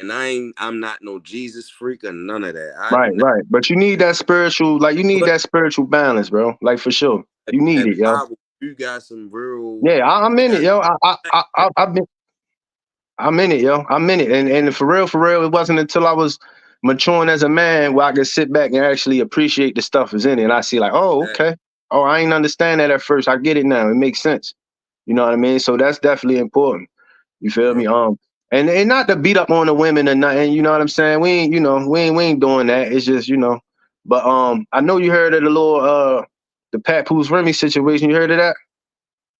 And I'm not no Jesus freak or none of that. I do Right, not right. But you need that spiritual, like you need put that spiritual balance, bro. Like for sure. You need that it, yo. Bible. You got some real. Yeah, I'm in it, Got, yo. I'm in it, yo. I'm in it. And for real, it wasn't until I was maturing as a man where I could sit back and actually appreciate the stuff that's in it. And I see like, oh, that, okay. Oh, I ain't understand that at first. I get it now. It makes sense. You know what I mean? So that's definitely important. You feel bro, me? And not to beat up on the women or nothing, you know what I'm saying? We ain't doing that. It's just, But I know you heard of the little the Pat Poo's Remy situation. You heard of that?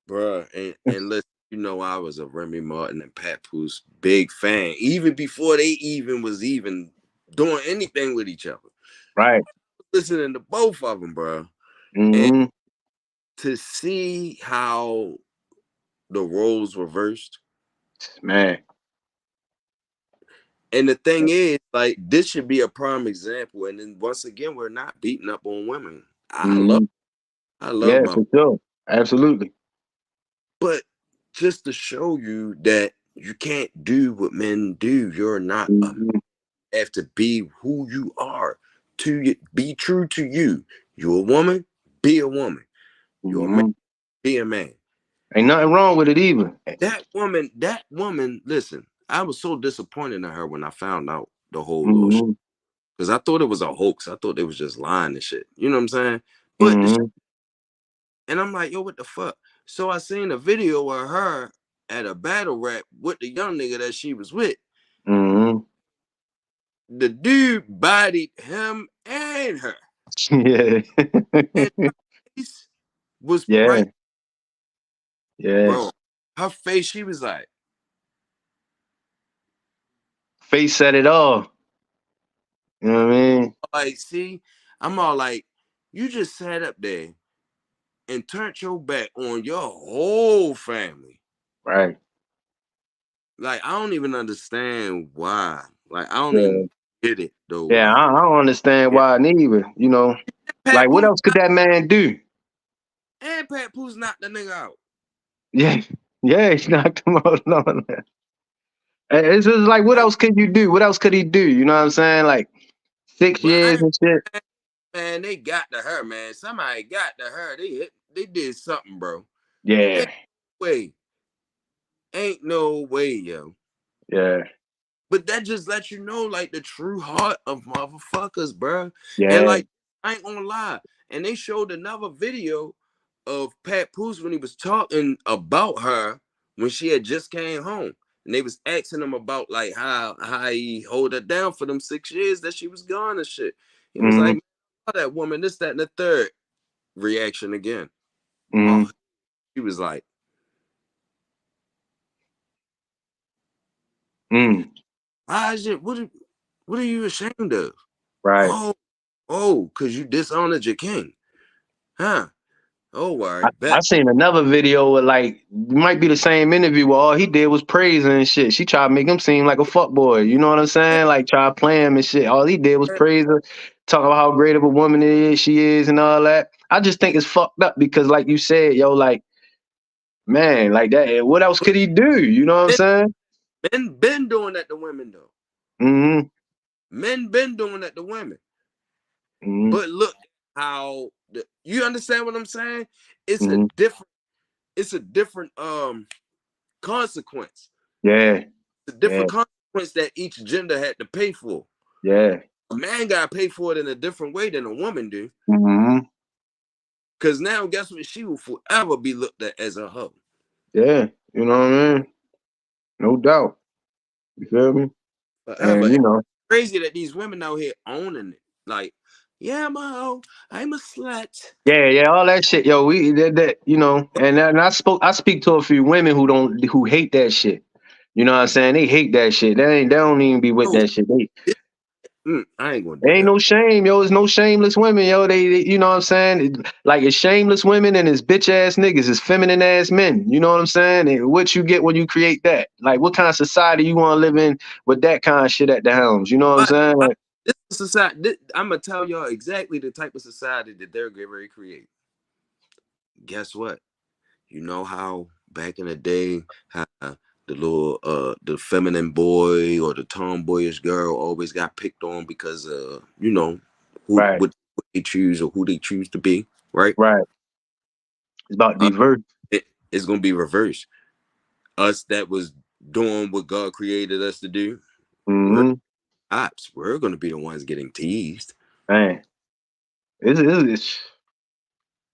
bro. And listen, I was a Remy Martin and Papoose big fan, even before they even was even doing anything with each other. Right. Listening to both of them, bro, and hmm to see how the roles reversed. Man. And the thing is, like, this should be a prime example. And then once again, we're not beating up on women. hmm I love Yeah, my, for sure. Absolutely. but just to show you that you can't do what men do. You're not a hmm have to be who you are. Be true to you. You're a woman, be a woman. You're a man, hmm be a man. Ain't nothing wrong with it either. That woman, listen, I was so disappointed in her when I found out the whole little shit. hmm Because I thought it was a hoax. I thought they was just lying and shit. You know what I'm saying? But hmm and I'm like, yo, what the fuck? So I seen a video of her at a battle rap with the young nigga that she was with. hmm The dude bodied him and her. Yeah. And her face was Yeah. priceless, Yeah. bro. Her face, she was Face said it all. You know what I mean? see, I'm all like, you just sat up there and turned your back on your whole family. Right. Like, I don't even understand why. Like, I don't Yeah. even get it though. Yeah, Like, I don't understand yeah. why neither. Like what Papoose else could that man do? and Papoose knocked the nigga out. Yeah. Yeah, he knocked him out on that. It's just like, what else could you do? What else could he do? You know what I'm saying? Like 6 years But and shit. man, they got to her, man. Somebody got to her. They did something, bro. Yeah, Ain't no way. Ain't no way, yo. yeah, But that just lets you know, like, the true heart of motherfuckers, bro. And yeah. like, I ain't gonna lie. And they showed another video of Pat Poose when he was talking about her when she had just came home. And they was asking him about like how he hold her down for them 6 years that she was gone and shit. He was Mm-hmm. like, that woman, this, that, and the third. Reaction again. Mm-hmm. Oh, he was like, Mm. why is it? What are you ashamed of? Right. Because you dishonored your king. Huh? Oh, all I, right, I bet. seen another video with like, it might be the same interview where all he did was praise her and shit. She tried to make him seem like a fuck boy. You know what I'm saying? Like try to play him and shit. All he did was praise her, talk about how great of a woman she is and all that. I just think it's fucked up because like you said, yo, like, man, like that, what else could he do? You know what I'm Men saying? been doing that to women though. Mm-hmm. Men been doing that to women. Mm-hmm. But look how you understand what I'm saying? It's a Mm-hmm. different. It's a different consequence. Yeah. It's a Yeah. different consequence that each gender had to pay for. Yeah. A man got to pay for it in a different way than a woman do. Mm-hmm. Because now, guess what? She will forever be looked at as a hoe. Yeah. You know what I mean? No doubt. You feel me? Forever. And It's you know. crazy that these women out here owning it. Like, yeah, I'm a hoe. I'm a slut. Yeah, yeah, all that shit, yo. We that you know, and I speak to a few women who hate that shit. You know what I'm saying? They hate that shit. They don't even be with Oh, that shit. I ain't gonna They do ain't that. no shame, yo. It's no shameless women, yo. You know what I'm saying? Like it's shameless women and it's bitch ass niggas. It's feminine ass men. You know what I'm saying? And what you get when you create that? Like what kind of society you want to live in with that kind of shit at the helms? You know what I'm saying? But Like, this society, I'm gonna tell y'all exactly the type of society that they're getting ready to create. Guess what? You know how back in the day, how the feminine boy or the tomboyish girl always got picked on because right, what they choose or who they choose to be, right? right. It's about to Uh, be verse. it's gonna be reversed. Us that was doing what God created us to do, we're Mm-hmm. ops. We're gonna be the ones getting teased. Man,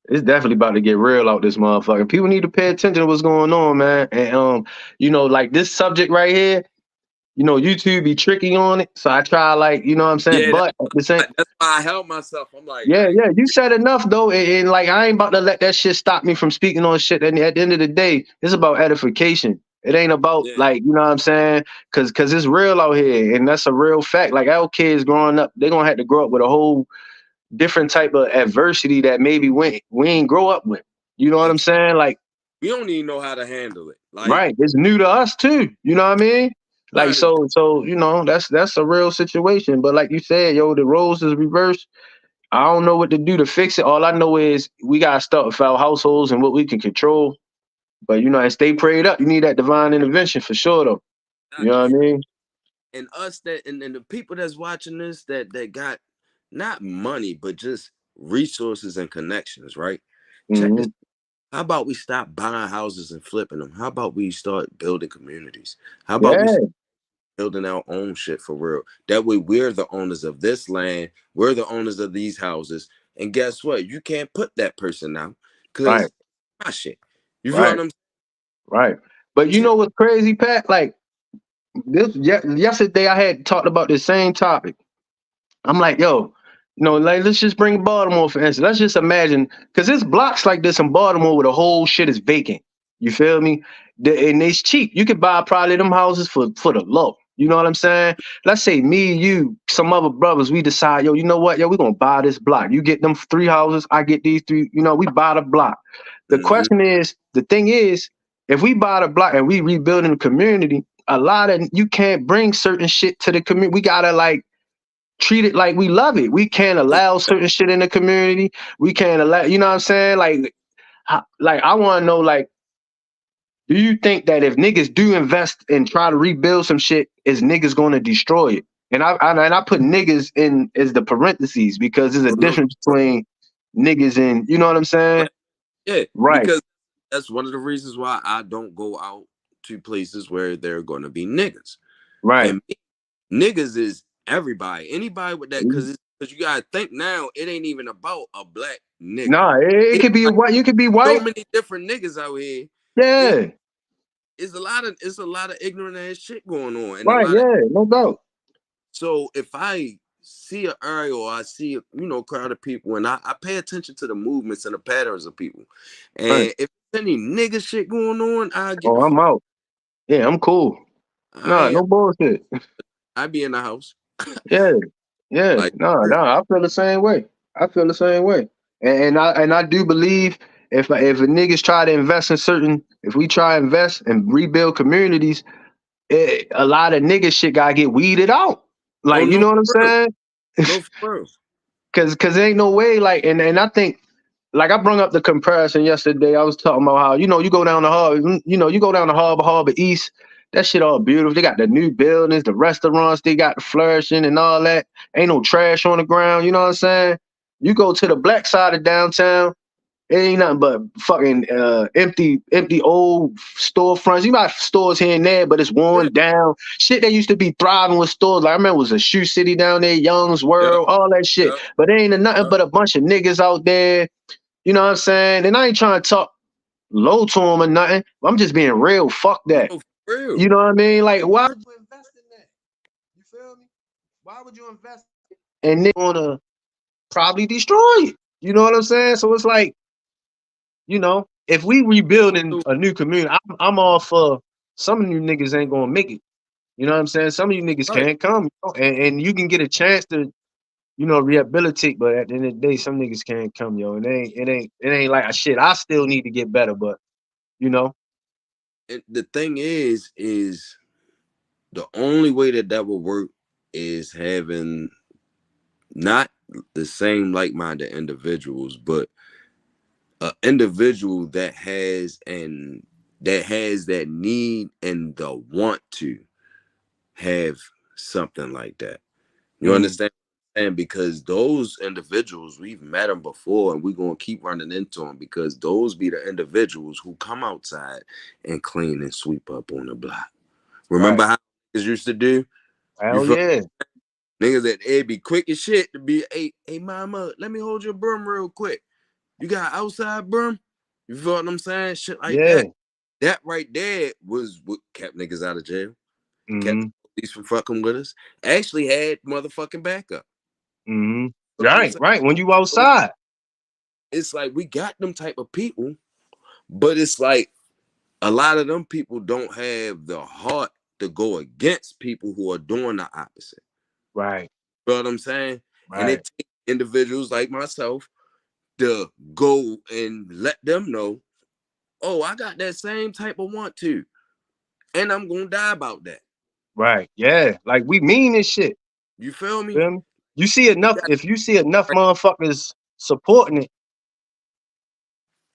it's definitely about to get real out this motherfucker. People need to pay attention to what's going on, man. And you know, like this subject right here, you know, YouTube be tricky on it. So I try like, you know what I'm saying? Yeah, But at the same, that's why I held myself. I'm like, yeah, I ain't yeah, you said enough though. And like I ain't about to let that shit stop me from speaking on shit. And at the end of the day, it's about edification. It ain't about yeah, like, you know what I'm saying? Cause it's real out here. And that's a real fact. Like our kids growing up, they're gonna have to grow up with a whole different type of adversity that maybe we ain't grow up with. You know what I'm saying? Like, we don't even know how to handle it. Like, right, it's new to us too. You know what I mean? Like, trying to so you know that's a real situation. But like you said, yo, the roles is reversed. I don't know what to do to fix it. All I know is we gotta start with our households and what we can control. But you know, and stay prayed up. You need that divine intervention for sure, though. You know what I exactly. mean? And us that and the people that's watching this that got not money but just resources and connections, right? Check this. Hmm. How about we stop buying houses and flipping them? How about we start building communities? How about we Yeah, start building our own shit for real? That way we're the owners of this land, we're the owners of these houses. And guess what? You can't put that person out right, because my shit. You feel what right, I'm right. But you saying? know what's crazy, Pat? Like yesterday, I had talked about the same topic. I'm like, yo, you know, like let's just bring Baltimore for instance. Let's just imagine, because there's blocks like this in Baltimore where the whole shit is vacant. You feel me? And it's cheap. You could buy probably them houses for the low. You know what I'm saying? Let's say me, you, some other brothers, we decide, yo, you know what? Yo, we're gonna buy this block. You get them 3 houses, I get these 3. You know, we buy the block. The Mm-hmm. question is, the thing is, if we buy the block and we rebuilding the community, a lot of you can't bring certain shit to the community. We gotta like treat it like we love it. We can't allow certain shit in the community. We can't allow, you know what I'm saying? Like I want to know, like, do you think that if niggas do invest and try to rebuild some shit, is niggas gonna destroy it? And I put niggas in as the parentheses because there's a No, difference between niggas and you know what I'm saying? yeah, Right, because that's one of the reasons why I don't go out to places where there are going to be niggas. right. And niggas is everybody, anybody with that, because you gotta think now. It ain't even about a black nigga. Nah, it It's could be a like white. You could be so white. many different niggas out here. It, Yeah, it's a lot of ignorant ass shit going on, and a right. lot of Yeah, no doubt. so if I see an area or I see a crowd of people, and I pay attention to the movements and the patterns of people, Right. and if there's any nigga shit going on, I get Oh, the I'm fuck. out. Yeah, I'm cool. I Nah, ain't, no bullshit. I be in the house Yeah, yeah. like No, I feel the same way. I feel the same way. And I do believe if a niggas try to invest in certain, if we try to invest and rebuild communities, a lot of nigga shit gotta get weeded out. oh Like, you no know what I'm for real, saying? no for real. Cause there ain't no way. Like, and I think, like I brought up the comparison yesterday. I was talking about how you go down the harbor, you go down the harbor east. That shit all beautiful. They got the new buildings, the restaurants. They got the flourishing and all that. Ain't no trash on the ground. You know what I'm saying? You go to the black side of downtown. It ain't nothing but fucking empty old storefronts. You got stores here and there, but it's Yeah, worn down. Shit that used to be thriving with stores. Like I remember it was a shoe city down there, Young's yeah, World, all that shit. yeah. But there ain't nothing Yeah. but a bunch of niggas out there. You know what I'm saying? And I ain't trying to talk low to them or nothing. I'm just being real. Fuck that. No, for real. You know what I mean? Like, why would you invest in that? You feel me? Why would you invest? And they're gonna probably destroy it. You know what I'm saying? So it's like, if we rebuilding So, a new community, I'm all for some of you niggas ain't gonna make it. You know what I'm saying? Some of you niggas right. can't come, and you can get a chance to, rehabilitate, but at the end of the day, some niggas can't come, yo. And it ain't like a shit. I still need to get better, but you know, And the thing is the only way that will work is having not the same like-minded individuals, but an individual that has that need and the want to have something like that. You mm, understand? And because those individuals, we've met them before, and we're gonna keep running into them because those be the individuals who come outside and clean and sweep up on the block. right? Remember how niggas used to do? You Hell feel yeah, niggas that it'd be quick as shit to be, hey mama, let me hold your broom real quick. You got outside broom? You feel what I'm saying? Shit like yeah, that. That right there was what kept niggas out of jail, kept mm-hmm, the police from fucking with us. Actually had motherfucking backup. mm-hmm. You know what I'm Right, saying? right. When you So outside, it's like we got them type of people, but it's like a lot of them people don't have the heart to go against people who are doing the opposite. right, You know what I'm saying? And right, it takes individuals like myself to go and let them know, oh, I got that same type of want to, and I'm gonna die about that. right. Yeah, like we mean this shit. You feel me? Feel me? You see We enough. got If you see enough right. motherfuckers supporting it,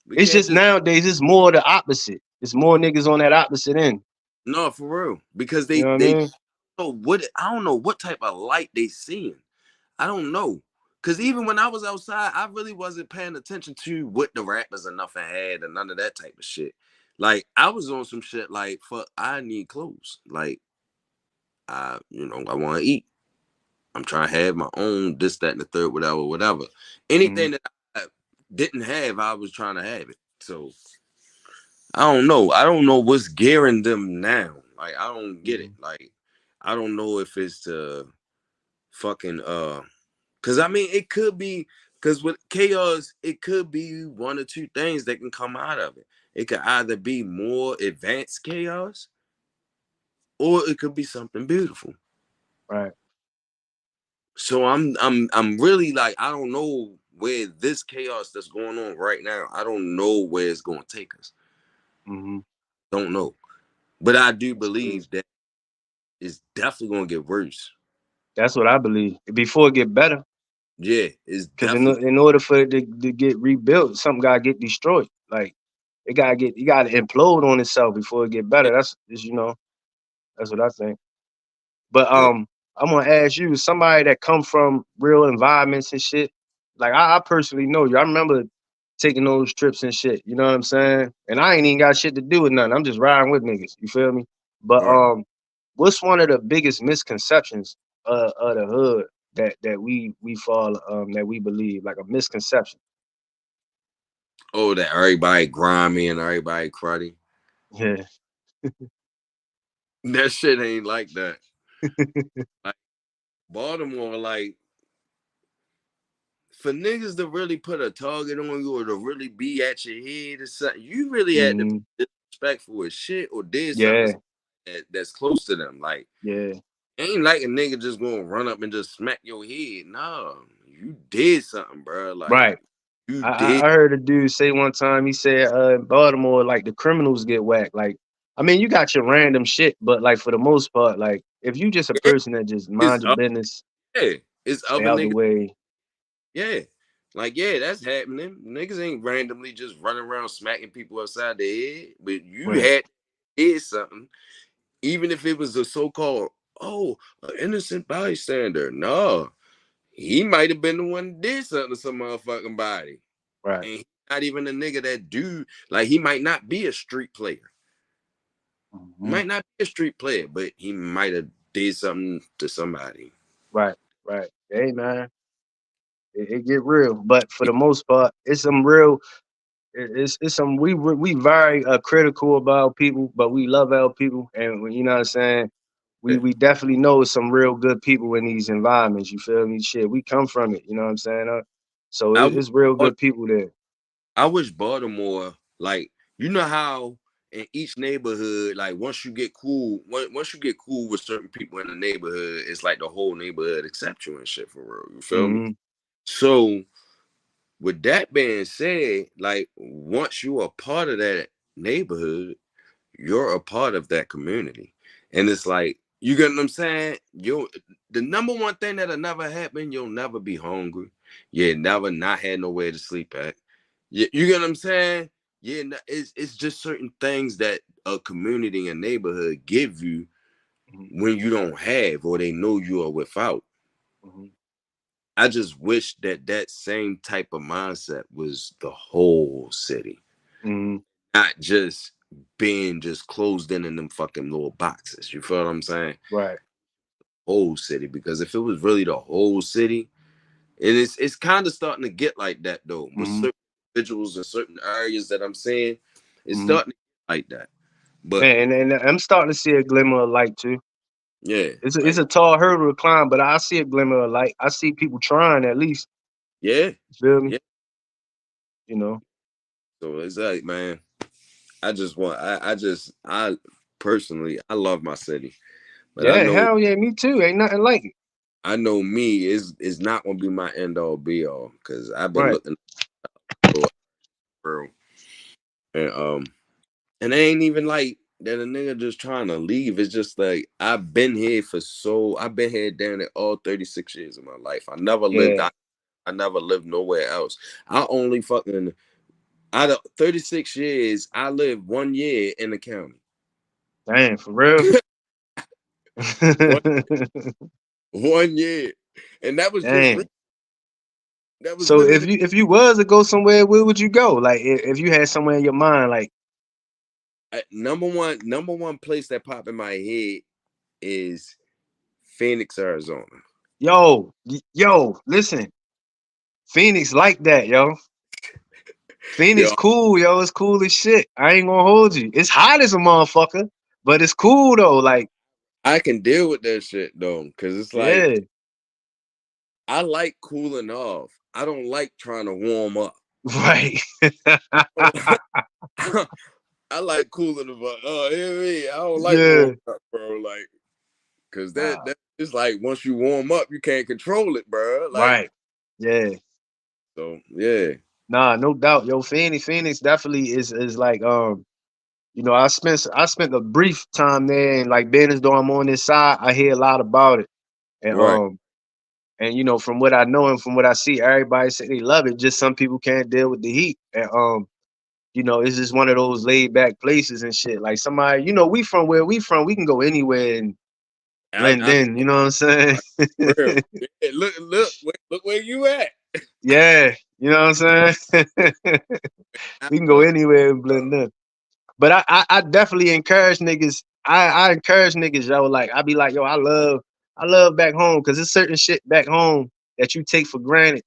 We it's can't just just nowadays it's more the opposite. It's more niggas on that opposite end. no for real because You know what I they mean? know what I don't know what type of light they seeing. I don't know. Cause even when I was outside, I really wasn't paying attention to what the rappers and nothing had and none of that type of shit. Like I was on some shit like fuck, I need clothes. Like I want to eat. I'm trying to have my own this, that, and the third, whatever, whatever. Mm-hmm. Anything that I didn't have, I was trying to have it. So I don't know. I don't know what's gearing them now. Like I don't get it. Mm-hmm. Like I don't know if it's to fucking because I mean it could be because with chaos, it could be one or two things that can come out of it. It could either be more advanced chaos or it could be something beautiful. Right. So I'm really like I don't know where this chaos that's going on right now. I don't know where it's going to take us. Mm-hmm. Don't know, but I do believe that it's definitely going to get worse. That's what I believe. Before it get better, Yeah, it's because definitely in order for it to get rebuilt, something gotta get destroyed. Like you gotta implode on itself before it get better. That's what I think. But Yeah. I'm gonna ask you, somebody that come from real environments and shit. Like I personally know you. I remember taking those trips and shit. You know what I'm saying? And I ain't even got shit to do with nothing. I'm just riding with niggas. You feel me? But Right. what's one of the biggest misconceptions of the hood that we fall that we believe, like a misconception? Oh, that everybody grimy and everybody cruddy. Yeah. That shit ain't like that. Like Baltimore, like for niggas to really put a target on you or to really be at your head or something, you really had to Hmm. be disrespectful as shit or did something Yeah. that's close to them. Like, Yeah. ain't like a nigga just gonna run up and just smack your head. No, you did something, bro. Like, Right. you I did. heard a dude say one time, he said, in Baltimore, like the criminals get whacked. Like, I mean, you got your random shit, but like for the most part, like if you just a Yeah, person that just it's mind your up, business, yeah, it's stay other out the niggas. way. Yeah. Like, yeah, that's happening. Niggas ain't randomly just running around smacking people upside the head. But you Right. had did something, even if it was a so-called, oh, an innocent bystander. No, he might have been the one that did something to some motherfucking body. Right. And he's not even a nigga that do, like, he might not be a street player. Hmm. Might not be a street player, but he might have did something to somebody. Right. Right. Hey man, it get real, but for the most part, it's some real. It's some we very critical about people, but we love our people, and you know what I'm saying. Yeah. We definitely know some real good people in these environments. You feel me? Shit, we come from it. You know what I'm saying? So I, it's real good people there. I wish Baltimore, like, you know how in each neighborhood, like once you get cool with certain people in the neighborhood, it's like the whole neighborhood accepts you and shit for real. You feel me? Hmm. So with that being said, like once you are part of that neighborhood, you're a part of that community. And it's like, you get what I'm saying? You the number one thing that'll never happen, you'll never be hungry. You never not had nowhere to sleep at. You get what I'm saying? Yeah, it's just certain things that a community and neighborhood give you Hmm. when you don't have or they know you are without. Hmm. I just wish that that same type of mindset was the whole city, Hmm. not just being just closed in them fucking little boxes. You feel what I'm saying? Right. Whole city, because if it was really the whole city, and it's kind of starting to get like that though, with Hmm. certain individuals in certain areas that I'm saying, it's Hmm. starting to get like that. But And I'm starting to see a glimmer of light too. yeah, It's like a tall hurdle to climb, but I see a glimmer of light. I see people trying at least. yeah, You feel me? yeah. You know? So it's like, man, I personally, I love my city, but Yeah, hell yeah, me too. Ain't nothing like it. I know me is not gonna be my end all be all because I've been Right. looking for a girl, and and it ain't even like that a nigga just trying to leave. It's just like I've been here down there all 36 years of my life. Yeah. I never lived nowhere else. I only fucking out of 36 years, I lived 1 year in the county. Damn, for real? one, 1 year. And that was just Dang. that was So literally if you was to go somewhere, where would you go? Like if you had somewhere in your mind, like, number one place that popped in my head is Phoenix, Arizona. yo, listen, Phoenix like that, yo. Phoenix Yo, cool, yo. It's cool as shit. I ain't gonna hold you. It's hot as a motherfucker, but it's cool though. Like, I can deal with that shit though, because it's like yeah, I like cooling off. I don't like trying to warm up. right. I like cooling the fuck. Oh, hear me? I don't like warming Yeah. up, bro. Like, cause Nah. that it's like once you warm up, you can't control it, bro. Like, Right. Yeah. so yeah, Nah, no doubt. Yo, Phoenix definitely is like you know, I spent a brief time there and like being as though I'm on this side, I hear a lot about it. And right. you know, from what I know and from what I see, everybody say they love it. Just some people can't deal with the heat. And You know, it's just one of those laid back places and shit. Like somebody, you know, we from where we from, we can go anywhere and blend I in. You know what I'm saying? real. Yeah, look where you at. Yeah, you know what I'm saying? I We can go look, anywhere and bro. blend in. But I definitely encourage niggas. I encourage niggas, yo. Like I be like, yo, I love back home because there's certain shit back home that you take for granted.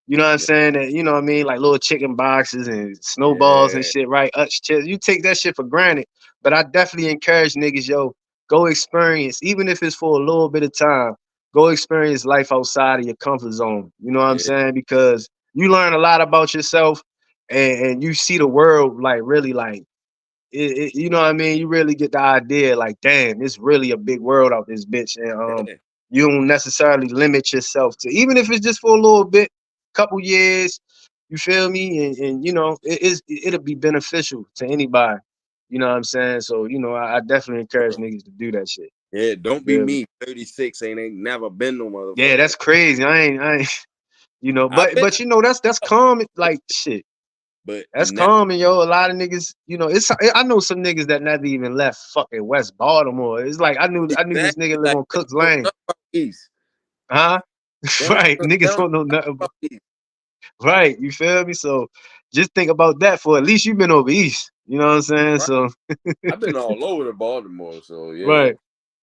You know what I'm Yeah, saying? That you know what I mean, like little chicken boxes and snowballs and yeah, shit, right? Chips. You take that shit for granted. But I definitely encourage niggas, yo, go experience, even if it's for a little bit of time. Go experience life outside of your comfort zone. You know what I'm yeah, saying? Because you learn a lot about yourself, and you see the world like really like you know what I mean? You really get the idea, like, damn, it's really a big world out this bitch. And yeah. you don't necessarily limit yourself to, even if it's just for a little bit, couple years, you feel me? And you know, it'll be beneficial to anybody. You know what I'm saying? So, you know, I definitely encourage niggas to do that shit. Yeah, You don't be feel me? me. 36 ain't never been no Yeah, motherfucker. that's crazy. I ain't, you know, I've been, but you know, that's common, like shit. but That's now common, yo. A lot of niggas, you know, I know some niggas that never even left fucking West Baltimore. It's like I knew this exactly nigga live like on they Cook's don't know Lane. nothing about East. Huh? They don't, Right. they Niggas don't know don't know nothing nothing. about East. Right. You feel me? So just think about that for at least you've been over east. You know what I'm saying? Right? So I've been all over the Baltimore, so yeah. right.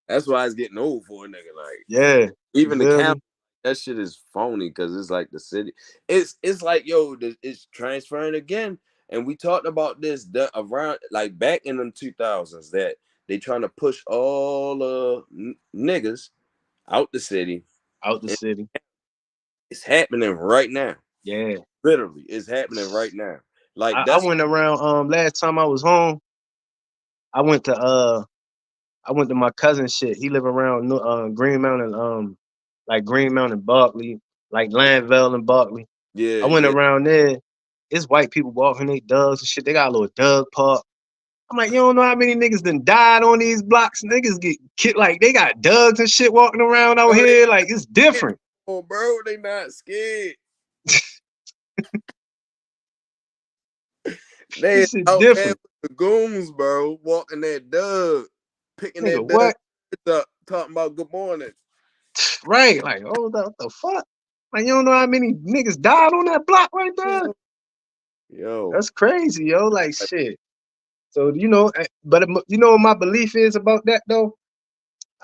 That's why it's getting old for a nigga. Like Yeah. You even the feel county, me? that shit is phony because it's like the city. It's like yo, it's transferring again. And we talked about this around like back in the 2000s that they trying to push all niggas out the city. Out the And city. it's happening right now. Yeah. Literally, it's happening right now. Like I that's went around last time I was home, I went to I went to my cousin's shit. He live around Green Mountain, like Green Mountain, Barkley, like Landville and Barkley. yeah, I went yeah. around there. It's white people walking their dogs and shit. They got a little dog park. I'm like, you don't know how many niggas done died on these blocks. Niggas get killed. Like they got dogs and shit walking around out Yo, they here. Like it's scared different. no more, bro. They not scared. They This shit out there different, with the goons, bro, walking that dog, picking nigga. that dog What? up, talking about good morning. Right? Like, oh, what the fuck? Like you don't know how many niggas died on that block right there. Yo, That's crazy, yo. Like shit. So you know, but you know what my belief is about that though.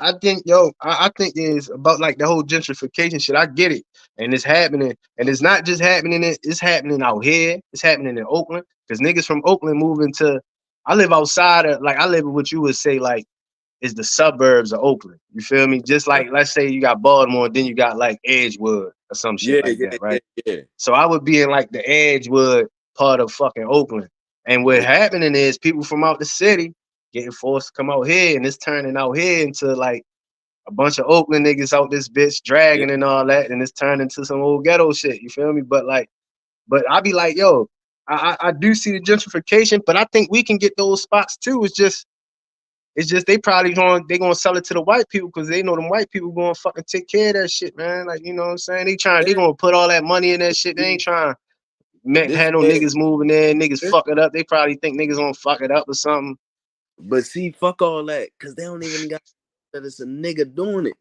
I think, yo, I think is about like the whole gentrification shit. I get it, and it's happening, and it's not just happening. It's happening out here. It's happening in Oakland because niggas from Oakland moving to. I live outside of like I live in what you would say like is the suburbs of Oakland. You feel me? Just like let's say you got Baltimore, then you got like Edgewood or some shit yeah, like yeah, that, yeah, right? yeah, So I would be in like the Edgewood part of fucking Oakland. And what yeah, happening is people from out the city getting forced to come out here, and it's turning out here into like a bunch of Oakland niggas out this bitch yeah. dragging and all that, and it's turned into some old ghetto shit. You feel me? But like, but I be like, yo, I do see the gentrification, but I think we can get those spots too. It's just they probably gonna sell it to the white people because they know them white people gonna fucking take care of that shit, man. Like you know what I'm saying? They Yeah, gonna put all that money in that shit. They ain't see, trying this had no man, niggas moving there, niggas this, fuck it up. They probably think niggas gonna fuck it up or something. but see, fuck all that, cause they don't even got that it's a nigga doing it.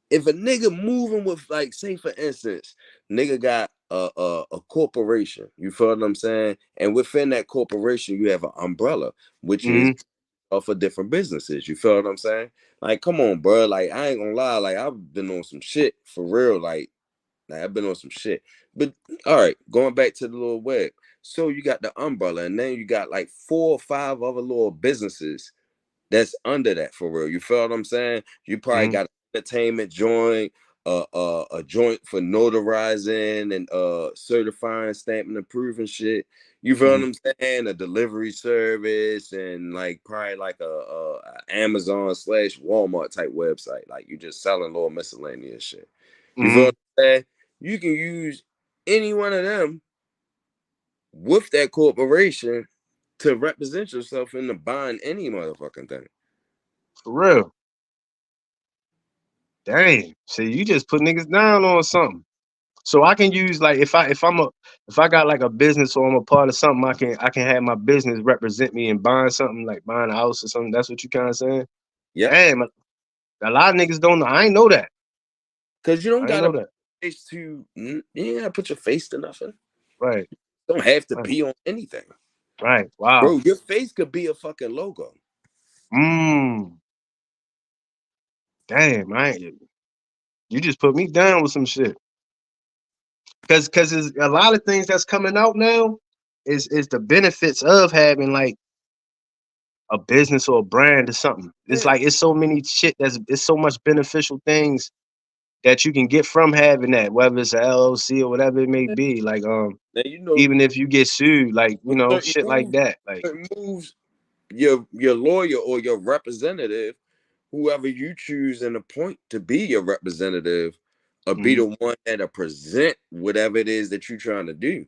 If a nigga moving with like, say for instance, nigga got a corporation, you feel what I'm saying? And within that corporation, you have an umbrella, which is Mm-hmm. for different businesses. You feel what I'm saying? Like, come on, bro. Like, I ain't gonna lie. Like, I've been on some shit for real. Like I've been on some shit. But all right, going back to the little web. So you got the umbrella, and then you got like 4 or 5 other little businesses that's under that for real. You feel what I'm saying? You probably Mm-hmm. got an entertainment joint, a joint for notarizing and certifying, stamping, approving shit. You feel what Mm-hmm. I'm saying? A delivery service and like probably like a Amazon slash Walmart type website. Like you just selling little miscellaneous shit. You feel Mm-hmm. what I'm saying? You can use any one of them with that corporation to represent yourself into buying any motherfucking thing. For real. Dang. See, you just put niggas down on something. So I can use like if I got like a business or I'm a part of something, I can have my business represent me in buying something like buying a house or something. That's what you kind of saying. Yep. Damn, a lot of niggas don't know. I ain't know that. Because you don't I ain't gotta know put that. your face to you ain't gotta put your face to nothing. Right. You don't have to Right. be on anything. Right. Wow. Bro, your face could be a fucking logo. Mmm. Damn, you just put me down with some shit. Cause there's a lot of things that's coming out now is the benefits of having like a business or a brand or something. It's Yeah. like it's so many shit it's so much beneficial things that you can get from having that, whether it's a LLC or whatever it may be. Like Now you know even if you get sued, like certain shit like moves, that. Like certain moves your lawyer or your representative, whoever you choose and appoint to be your representative, or be mm, the one that'll present whatever it is that you're trying to do.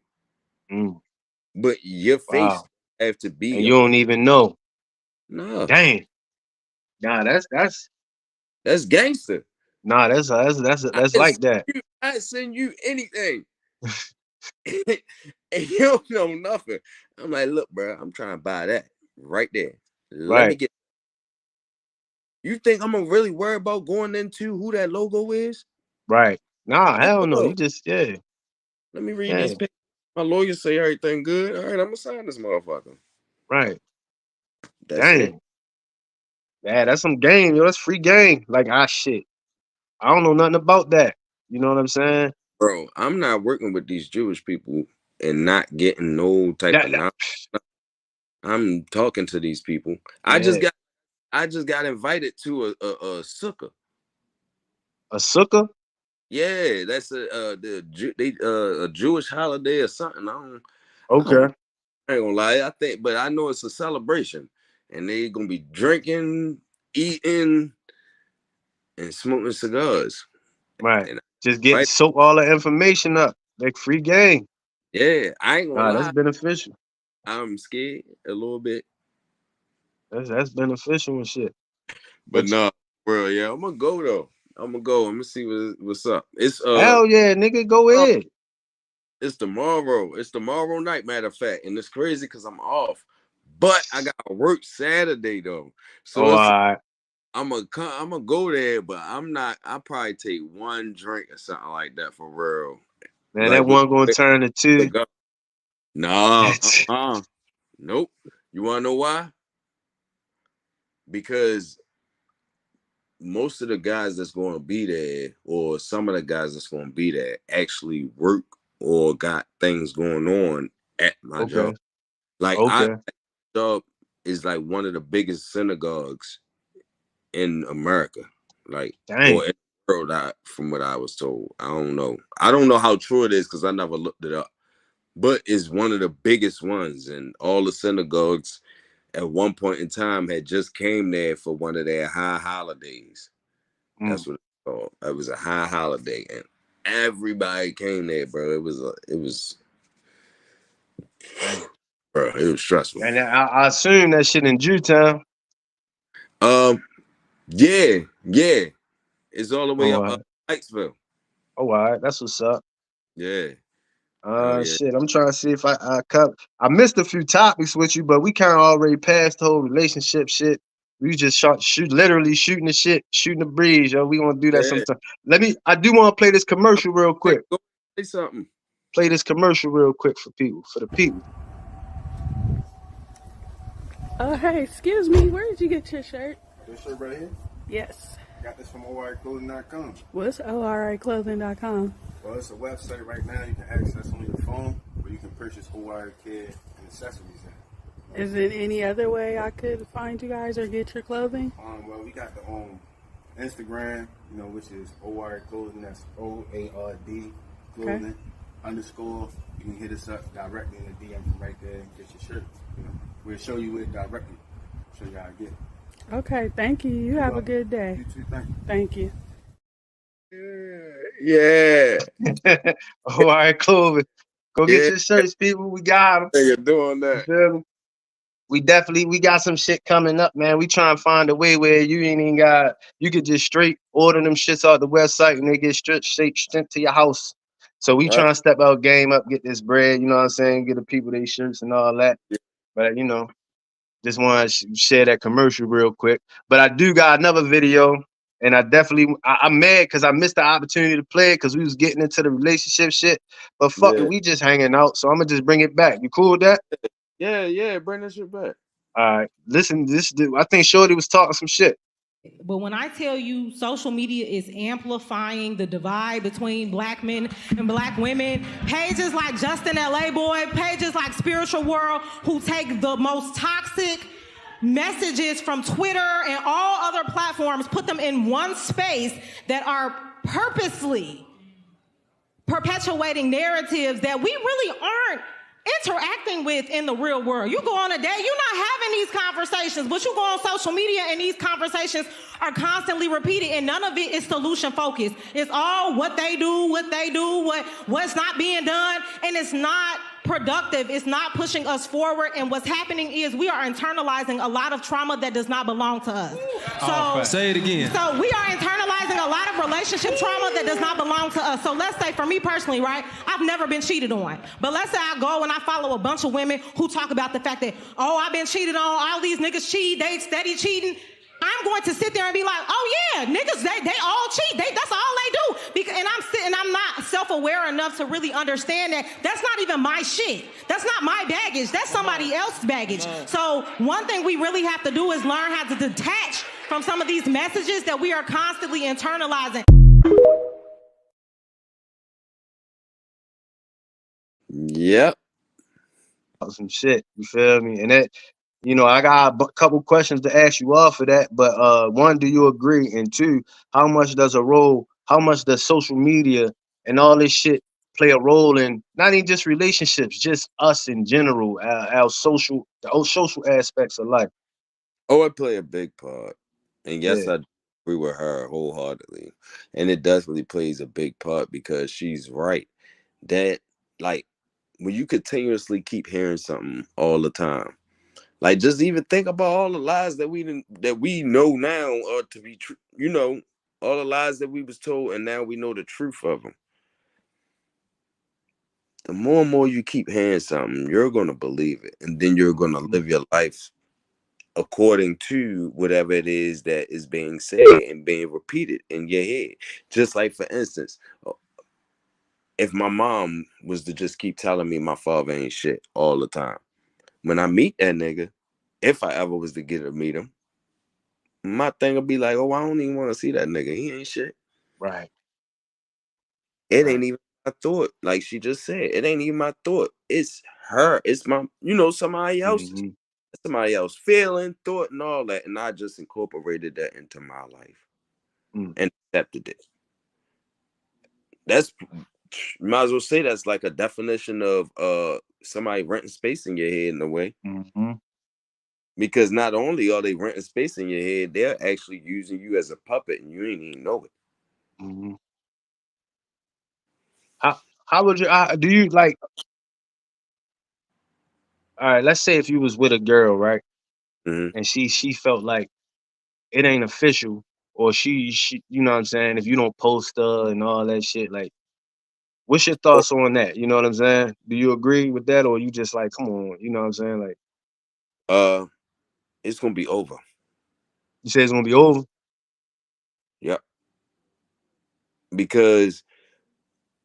mm, But your face wow. have to And be you a don't even know. no. Dang. Nah, that's That's gangster. nah, that's like that. I send you anything. And you don't know nothing. I'm like, look, bro, I'm trying to buy that right there. Let me Right, get. You think I'm gonna really worry about going into who that logo is? right. Nah, hell no. You No. just yeah, Let me read yeah, these papers. My lawyer say everything good. All right, I'm gonna sign this motherfucker. right. That's it, Dang. Yeah, that's some game, yo. That's free game. Like shit. I don't know nothing about that. You know what I'm saying? bro. I'm not working with these Jewish people and not getting no type That, of that knowledge. I'm talking to these people. yeah. I just got invited to a sukkah. A sucker? Yeah, that's a Jewish holiday or something. I Okay. don't I ain't gonna lie. I think, but I know it's a celebration, and they gonna be drinking, eating, and smoking cigars. Right. And Just get right, soak all the information up. Like free game. yeah, I ain't gonna Nah, that's lie. beneficial. I'm scared a little bit, That's beneficial and shit. but But no, bro. Yeah, I'm gonna go though. I'm gonna go. I'm gonna see what's up. hell yeah, nigga, go oh, ahead. it's tomorrow. It's tomorrow night, matter of fact, and it's crazy because I'm off, but I got to work Saturday though. So Oh, it's all right. I'm gonna go there, but I'm not. I'll probably take one drink or something like that for real. Man, Like that one gonna turn to the two. gun. Nah, nope. You wanna know why? Because most of the guys that's gonna be there, or some of the guys that's gonna be there, actually work or got things going on at my Okay. job. Like I Okay. job is like one of the biggest synagogues in America, like or Dang. in the world. From what I was told, I don't know. I don't know how true it is because I never looked it up. But it's one of the biggest ones, and all the synagogues at one point in time had just came there for one of their high holidays. Mm, That's what it's called. It was a high holiday, and everybody came there, bro. It was, dang. bro. It was stressful. And I assume that shit in Jewtown. Um, yeah, yeah. It's all the way Oh, up all right. Pikesville. Oh, all right. That's what's up. Yeah. Oh yeah. Shit. I'm trying to see if I cut. I missed a few topics with you, but we kind of already passed the whole relationship shit. We just literally shooting the shit, shooting the breeze, yo. We gonna do that Yeah. sometime. I do want to play this commercial real Hey, quick. go say something. Play this commercial real quick for the people. Oh, hey, excuse me. Where did you get your shirt? This shirt right here, Yes. got this from oriclothing.com. What's oriclothing.com? Well, it's a website right now you can access on your phone where you can purchase OR care and accessories in. Is there any other way I could find you guys or get your clothing? Well, we got the Instagram, which is OR Clothing. That's OARD Clothing _ You can hit us up directly in the DM from right there and get your shirt. We'll show you it directly. Show you how to get it. Okay, thank you. You have a good day. You too, thank you. Thank you. Yeah. All right, Clover. Go get Yeah. your shirts, people. We got them. You're doing You that. feel me? We got some shit coming up, man. We trying to find a way where you ain't even you could just straight order them shits off the website and they get straight sent to your house. So we Right? trying to step our game up, get this bread, you know what I'm saying? Get the people their shirts and all that. Yeah. But just want to share that commercial real quick. But I do got another video, and I'm mad because I missed the opportunity to play it because we was getting into the relationship shit. But fuck it, Yeah. we just hanging out, so I'm gonna just bring it back. You cool with that? Yeah, bring that shit back. All right, listen, this dude, I think Shorty was talking some shit. But when I tell you social media is amplifying the divide between black men and black women, pages like Justin LA Boy, pages like Spiritual World, who take the most toxic messages from Twitter and all other platforms, put them in one space that are purposely perpetuating narratives that we really aren't interacting with in the real world. You go on a date, you're not having these conversations, but you go on social media and these conversations are constantly repeated, and none of it is solution focused. It's all what they do, what's not being done, and it's not productive. It's not pushing us forward, and what's happening is we are internalizing a lot of trauma that does not belong to us. So say it again. So we are internalizing a lot of relationship trauma that does not belong to us. So let's say for me personally, right, I've never been cheated on. But let's say I go and I follow a bunch of women who talk about the fact that, oh, I've been cheated on, all these niggas cheat, they steady cheating. I'm going to sit there and be like, oh yeah, niggas, they all cheat. That's all they do. And I'm not self-aware enough to really understand that that's not even my shit. That's not my baggage. That's somebody else's baggage. So one thing we really have to do is learn how to detach from some of these messages that we are constantly internalizing. Yep. Some shit, you feel me? And that, I got a couple questions to ask you off of that. But one, do you agree? And two, how much does social media and all this shit play a role in not even just relationships, just us in general, our social aspects of life? Oh, it play a big part. And yes, Yeah, I agree with her wholeheartedly. And it definitely plays a big part because she's right. That, like, when you continuously keep hearing something all the time, like, just even think about all the lies that we know now are to be true. All the lies that we was told, and now we know the truth of them. The more and more you keep hearing something, you're gonna believe it, and then you're gonna live your life according to whatever it is that is being said and being repeated in your head. Just like, for instance, if my mom was to just keep telling me my father ain't shit all the time, when I meet that nigga, if I ever was to get to meet him, my thing will be like, oh, I don't even want to see that nigga. He ain't shit. right, It right. ain't even my thought. Like she just said, it ain't even my thought. It's her. It's my, somebody else's. Mm-hmm. Somebody else feeling, thought, and all that. And I just incorporated that into my life Mm. and accepted it. That's, might as well say, that's like a definition of somebody renting space in your head in a way. Mm-hmm. Because not only are they renting space in your head, they're actually using you as a puppet and you ain't even know it. Mm-hmm. How would you do you like? All right, let's say if you was with a girl, right, Mm-hmm. and she felt like it ain't official, or she you know what I'm saying, if you don't post her and all that shit, like, what's your thoughts on that? You know what I'm saying? Do you agree with that, or you just like, come on, you know what I'm saying? Like, Uh, it's gonna be over. you say it's gonna be over? Yep. Because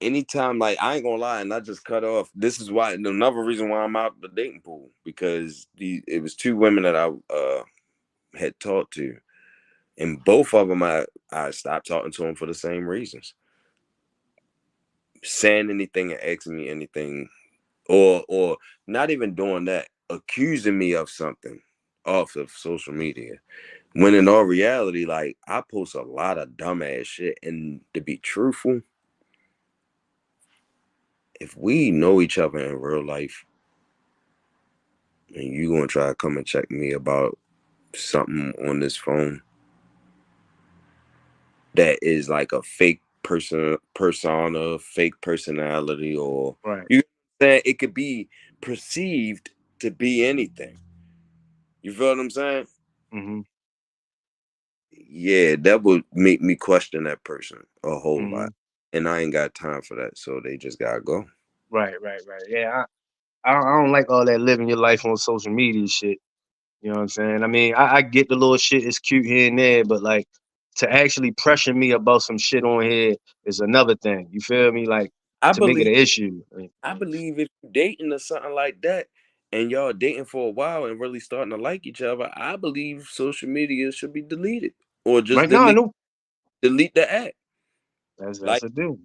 anytime, like, I ain't gonna lie, and I just cut off. This is why, another reason why I'm out the dating pool, because it was two women that I had talked to, and both of them I stopped talking to them for the same reasons. Saying anything and asking me anything, or not even doing that, accusing me of something off of social media. When in all reality, like, I post a lot of dumbass shit, and to be truthful, if we know each other in real life, and you gonna try to come and check me about something on this phone that is like a fake persona, fake personality, or Right. you saying it could be perceived to be anything. You feel what I'm saying? Mm-hmm. Yeah, that would make me question that person a whole Mm-hmm. lot. and I ain't got time for that, so they just gotta go. Right. Yeah, I don't like all that living your life on social media shit. You know what I'm saying? I mean, I get the little shit is cute here and there, but like to actually pressure me about some shit on here is another thing. You feel me? Like I to make it believe an issue. I believe if you're dating or something like that, and y'all dating for a while and really starting to like each other, I believe social media should be deleted or just Right now, I know delete the app. that's Like a deal.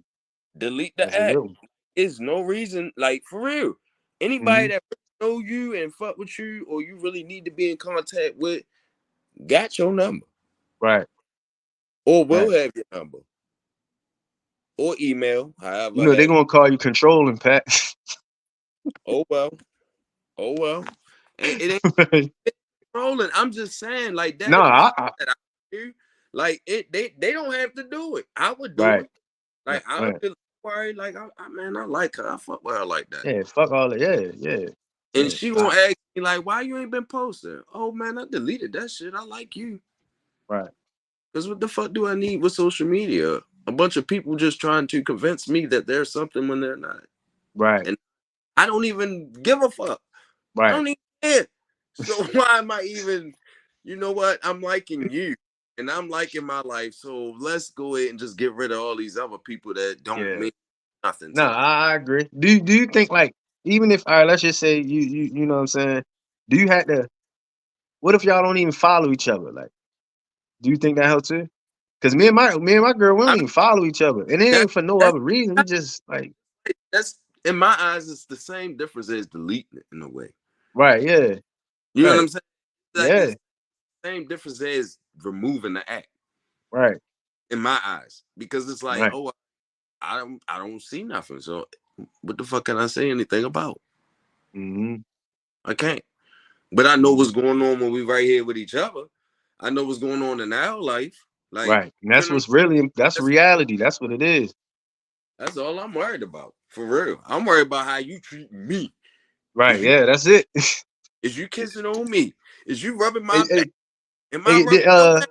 delete the That's a app. deal. It's no reason, like for real. Hmm. Anybody that really know you and fuck with you, or you really need to be in contact with, got your number, Right. or Right. will have your number, or email, You however know they're have. gonna call you controlling, Pat. Oh well, oh well. It ain't Right. rolling. I'm just saying, like No, that'll be I that I do. Like they don't have to do it. I would do right. it. Like I Right. would feel worried. Like man, I like her. I fuck with her like that. Yeah, fuck all that. And Yeah. she gonna ask me like, why you ain't been posting? Oh man, I deleted that shit. I like you. Right. Cause what the fuck do I need with social media? A bunch of people just trying to convince me that there's something when they're not. Right. And I don't even give a fuck. I Right. don't even care. So why am I even, you know what? I'm liking you and I'm liking my life. So let's go ahead and just get rid of all these other people that don't Yeah. mean nothing No, to me. I agree. Do you think like even if all right, let's just say you know what I'm saying? Do you have to what if y'all don't even follow each other? Like, do you think that helps too? Because me and my girl, we I don't mean, even follow each other. And it that, ain't for no that's, other reason. We just like that's in my eyes, it's the same difference as deleting it in a way. right, yeah, You know what right, I'm saying? Like yeah, it's the same difference as removing the act right, in my eyes. Because it's like, right. oh, I don't see nothing. So what the fuck can I say anything about? Hmm. I can't. But I know what's going on when we right here with each other. I know what's going on in our life. Like, Right. And that's you know, what's really that's that's reality. That's what it is. that's all I'm worried about. For real. I'm worried about how you treat me. Right. Is you Yeah, that's it. is you kissing on me? Is you rubbing Hey, my back? hey, Am I hey, rubbing your back?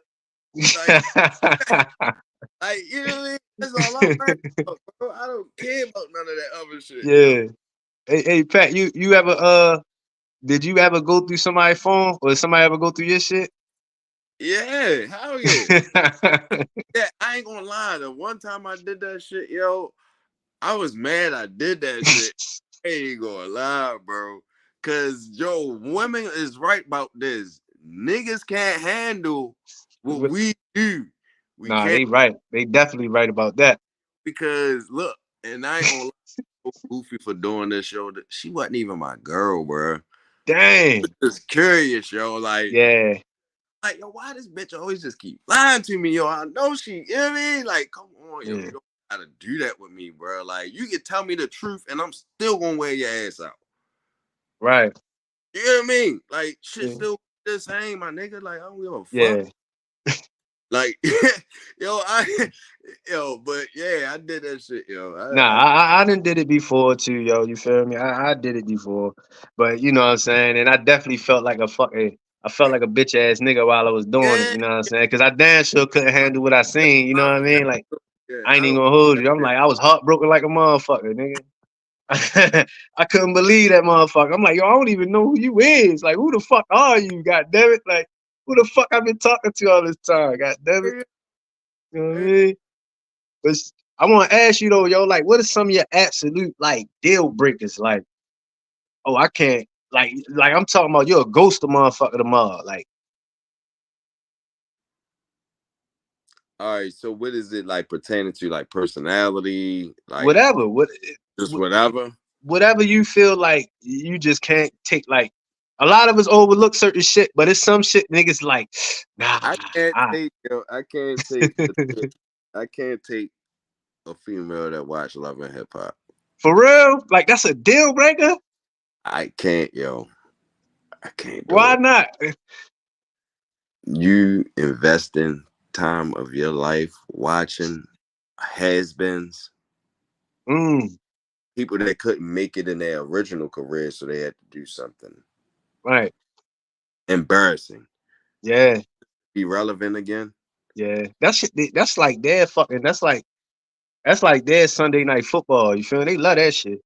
Like, you know what I mean? That's all I'm worried about, bro. I don't care about none of that other shit, yo. yeah. Hey, Pat, you ever did you ever go through somebody's phone or somebody ever go through your shit? Yeah, hell yeah. Yeah, I ain't gonna lie. The one time I did that shit, yo, I was mad I did that shit. I ain't gonna lie, bro. Cause yo, women is right about this. Niggas can't handle what we do. We Nah, can't they right. They definitely right about that. because look, and I ain't gonna lie, so goofy for doing this show. She wasn't even my girl, bro. Dang. Just curious, yo. Yeah. Like, yo, why this bitch always just keep lying to me, yo? I know she, you know what I mean? Like, come on, yo, Yeah. you don't gotta do that with me, bro. Like, you can tell me the truth, and I'm still gonna wear your ass out. Right. You know what I mean? Like, shit Yeah. still the same, my nigga. Like, I don't give a fuck. Yeah. Like, yo, yo, but yeah, I did that shit, yo. Nah, I done did it before too, yo. You feel me? I did it before, but you know what I'm saying. And I definitely felt like I felt like a bitch ass nigga while I was doing it. Yeah, You know what I'm saying? Because I damn sure couldn't handle what I seen. You know I what I don't care. mean? Like Yeah, I ain't I even don't. gonna hold you. I'm like I was heartbroken like a motherfucker, nigga. I couldn't believe that motherfucker. I'm like, yo, I don't even know who you is. Like, who the fuck are you? God damn it! Like, who the fuck I've been talking to all this time? God damn it! You know what I mean? But I want to ask you though, yo, like, what are some of your absolute like deal breakers? Like, oh, I can't, like I'm talking about you're a ghost of motherfucker tomorrow, like All right, so what is it like pertaining to, like personality, like whatever, just whatever? whatever you feel like you just can't take. Like, a lot of us overlook certain shit, but it's some shit niggas like, nah, I can't I, take, yo, I can't take a female that watch Love and Hip Hop. for real, like that's a deal breaker. I can't, yo. I can't do Why it. not? You investing time of your life watching has-beens, Mm, people that couldn't make it in their original career, so they had to do something right. embarrassing. Yeah, Be relevant again. yeah. That shit. That's like their fucking. That's like That's like their Sunday night football. You feel me? They love that shit.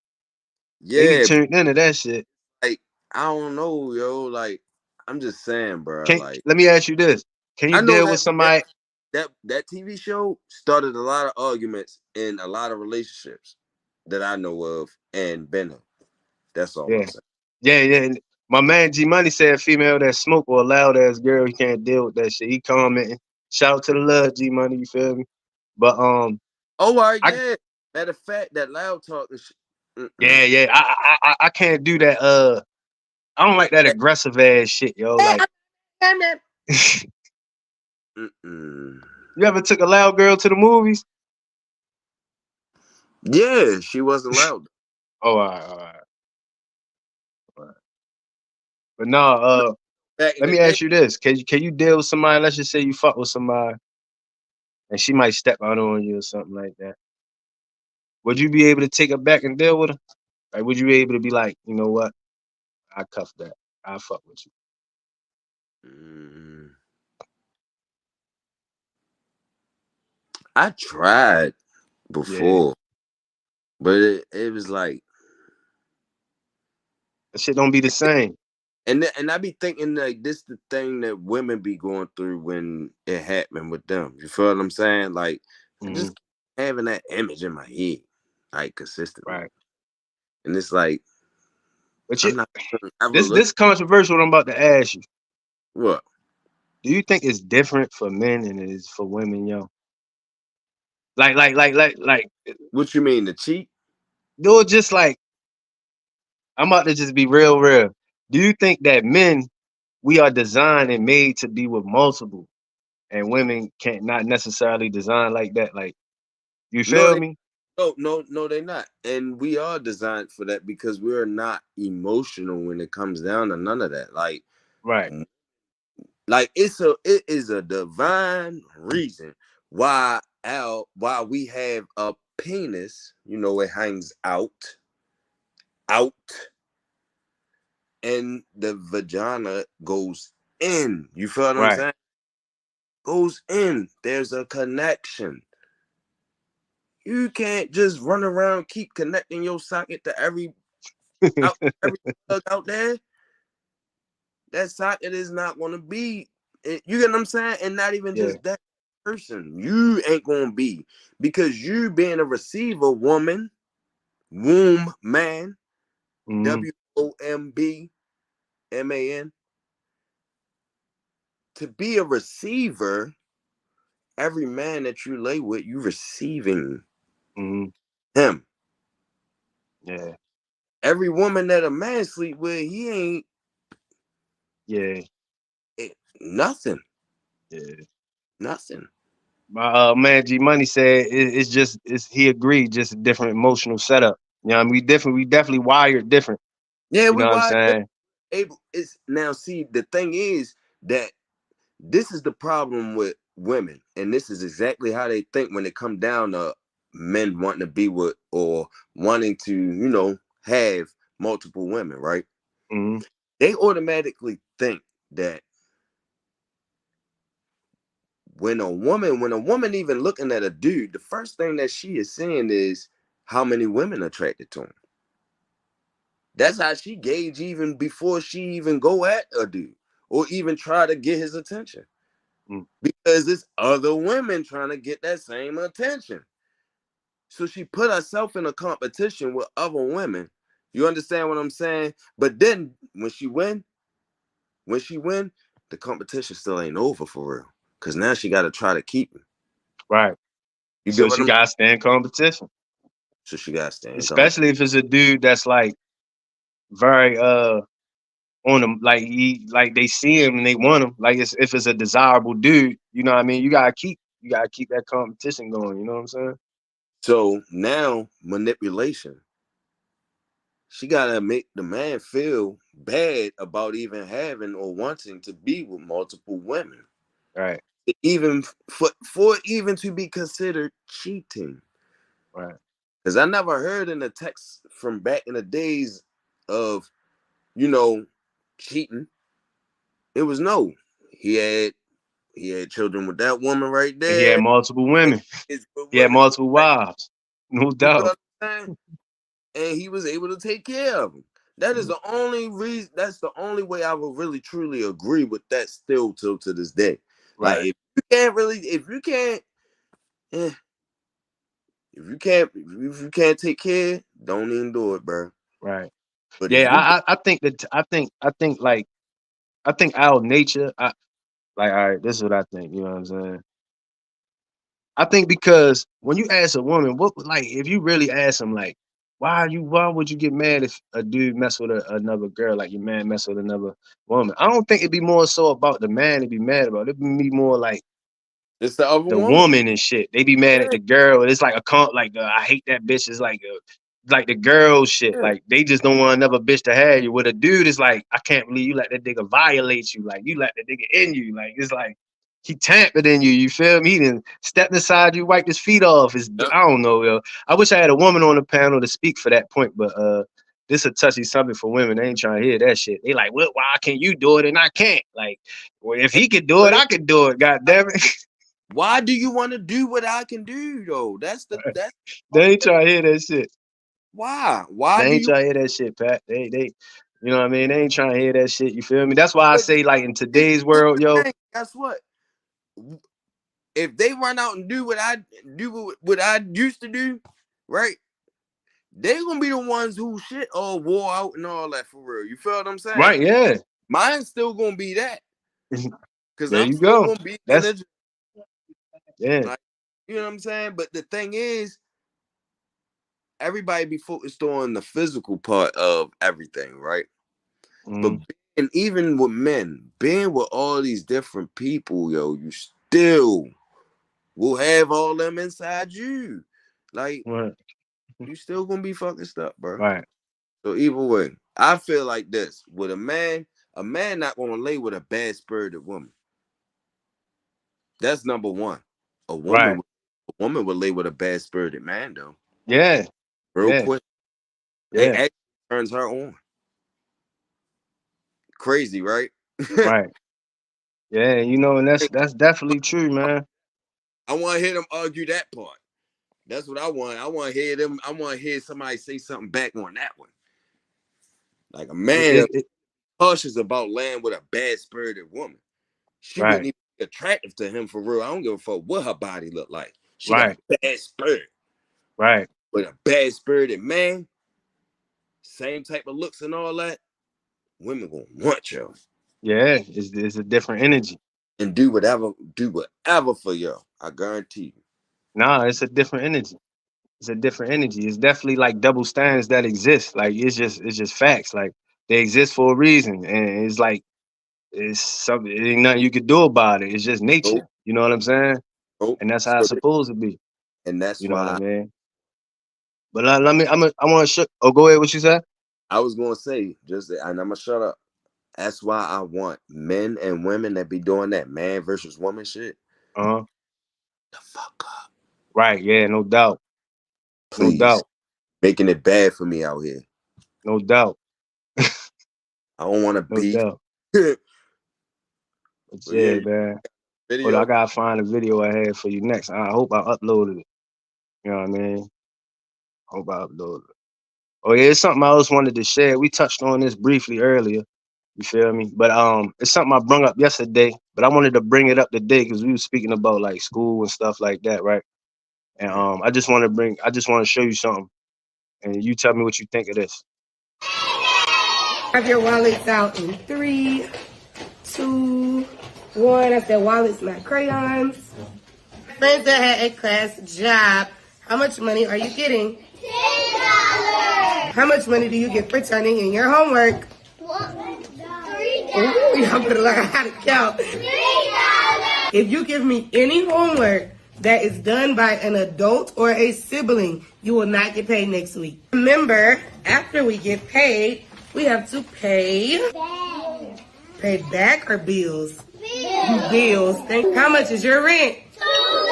They be Yeah, tuned into that shit. like I don't know, yo. Like I'm just saying, bro. Can Like Let me ask you this: can you I know deal with that that somebody? that TV show started a lot of arguments in a lot of relationships that I know of and been in. That's all Yeah, I'm saying. yeah. My man G Money said female that smoke or a loud ass girl, he can't deal with that shit. He commenting. Shout out to the love, G Money. You feel me? But Oh, all right, I yeah. Matter of fact, that loud talk and shit. yeah. I can't do that. I don't like that aggressive ass shit, yo. Like, you Mm-mm. ever took a loud girl to the movies? Yeah, she wasn't loud. Oh, all right. But no, Back in let the me day, ask you this: can you deal with somebody? Let's just say you fuck with somebody, and she might step out on you or something like that. Would you be able to take her back and deal with her? Like, would you be able to be like, you know what? I cuff that. I fuck with you. mm, I tried Yeah, before, but it was like, that shit don't be the same. and I be thinking like this the thing that women be going through when it happened with them. You feel what I'm saying? Like I Hmm. just keep having that image in my head, like consistently, Right. and it's like But you, I'm not gonna ever this look. this controversial. What I'm about to ask you. What? Do you think it's different for men than it is for women, yo? Like, What you mean to cheat? do it just like I'm about to just be real. Do you think that men we are designed and made to be with multiple, and women can't not necessarily design like that? Like, you No, feel me? no, they're not. And we are designed for that because we're not emotional when it comes down to none of that. Right, Like it is a divine reason why we have a penis, it hangs out, and the vagina goes in. You feel what I'm right. saying? Goes in. There's a connection. You can't just run around keep connecting your socket to every plug out there. That socket is not going to be. You get what I'm saying? And not even Yeah. just that person. You ain't going to be because you being a receiver woman, womb man, Hmm. WOMBMAN. To be a receiver, every man that you lay with, you receiving Hmm. him. Yeah. Every woman that a man sleep with, he ain't Yeah. nothing. Yeah. Nothing. My man G Money said it's he agreed, just a different emotional setup. You know, what I mean, we definitely wired different. Yeah, You know we what I'm wide saying? able. It's now see the thing is that this is the problem with women, and this is exactly how they think when it come down to men wanting to be with or wanting to, have multiple women, right? Hmm. They automatically think that when a woman even looking at a dude, the first thing that she is seeing is how many women attracted to him. That's how she gauge even before she even go at a dude or even try to get his attention. Because it's other women trying to get that same attention. So she put herself in a competition with other women. You understand what I'm saying? But then when she win, the competition still ain't over for real. Cause now she got to try to keep him. Right. You So get what she I'm? gotta stand competition. So she got to stay in competition. Especially if it's a dude that's like very on them, like they see him and they want him. Like if it's a desirable dude, you know what I mean? You gotta keep that competition going, you know what I'm saying? So now manipulation. She gotta make the man feel bad about even having or wanting to be with multiple women. Right, Even for even to be considered cheating. right. Because I never heard in the text from back in the days of, you know, cheating. It was no. He He had children with that woman right And he had there. multiple women. It's with He had women. multiple wives. No You feel doubt. what I'm saying? And he was able to take care of them. That is the only reason. That's the only way I would really truly agree with that still till to this day. Like Right. eh, if you can't take care, don't even do it, bro. Right. But if Yeah, you can, I think that I think our nature, like, all right, this is what I think, you know what I'm saying? I think because when you ask a woman, what, like, if you really ask them, like, why would you get mad if a dude mess with another girl, like your man mess with another woman? I don't think it'd be more so about the man to be mad about. It'd be more like it's the other the woman. woman and shit. They be mad at Yeah, the girl. It's like I hate that bitch. It's like the girl shit. yeah. Like they just don't want another bitch to have you. With a dude, it's like I can't believe you let that nigga violate you. Like you let that nigga in you. Like it's like he tampered in you. You feel me? He done stepped aside you, wiped his feet off. Yep. I don't know, yo. I wish I had a woman on the panel to speak for that point, but this a touchy something for women. They ain't trying to hear that shit. They like, well, why can you do it and I can't? Like, well, if he could do it, I could do it. God damn it. Why do you want to do what I can do though? That's They ain't trying to hear that shit. why. They Why do ain't you? trying to hear that shit, Pat. They, you know what I mean? They ain't trying to hear that shit. You feel me? That's why I But say, like, in this today's is world, the yo, thing. Guess what? If they run out and do what I used to do, right? They gonna be the ones who shit all wore out and all that for real. You feel what I'm saying? right? Yeah, Mine's still gonna be that because there I'm you still go. gonna be in That's the yeah, like, you know what I'm saying. But the thing is, everybody be focused on the physical part of everything, right? But mm, and even with men, being with all these different people, yo, you still will have all them inside you. Like right, you still gonna be fucking stuck, bro. right, So either way, I feel like this with a man not gonna lay with a bad spirited woman. That's number one. A woman, right. a woman would lay with a bad spirited man though, Yeah, real yeah, quick. It yeah, actually turns her on. Crazy, right? right. Yeah, you know, and that's definitely true, man. I want to hear them argue that part. That's what I want. I want to hear them. I want to hear somebody say something back on that one. Like a It, man it, it, cautious about laying with a bad spirited woman. She wouldn't right, even be attractive to him for real. I don't give a fuck what her body look like. She got a right, bad spirit. right. With a bad spirited man, same type of looks and all that, women gonna want you Yeah, it's a different energy. and do whatever for you. I guarantee you. Nah, it's a different energy. It's a different energy. It's definitely like double standards that exist. Like it's just facts. Like they exist for a reason, and it's like it's something. It ain't nothing you could do about it. It's just nature. Nope, You know what I'm saying? nope. And that's how So, it's supposed to be. and that's You know what I why mean? But let me. I want to. Oh, go ahead. What you said? I was gonna say just, and I'm gonna shut up. That's why I want men and women that be doing that man versus woman shit. Uh huh. The fuck up, Right. Yeah. No doubt. No please. doubt. Making it bad for me out here. No doubt. I don't want to No beef. doubt. But But yeah, yeah, man. Hold on, I video. gotta find a video I had for you next. I hope I uploaded it. You know what I mean? Hope I uploaded it. Oh yeah, it's something I else wanted to share. We touched on this briefly earlier. You feel me? But it's something I brung up yesterday, but I wanted to bring it up today because we were speaking about like school and stuff like that, right? And I just want to show you something, and you tell me what you think of this. Have your wallets out in 3, 2, 1. I said wallets, not crayons. Friends that had a class job, how much money are you getting? $10. How much money do you get for turning in your homework? $3. Ooh, y'all better learn how to count. $3. If you give me any homework that is done by an adult or a sibling, you will not get paid next week. Remember, after we get paid, we have to pay back or bills? Bills. How much is your rent? $2.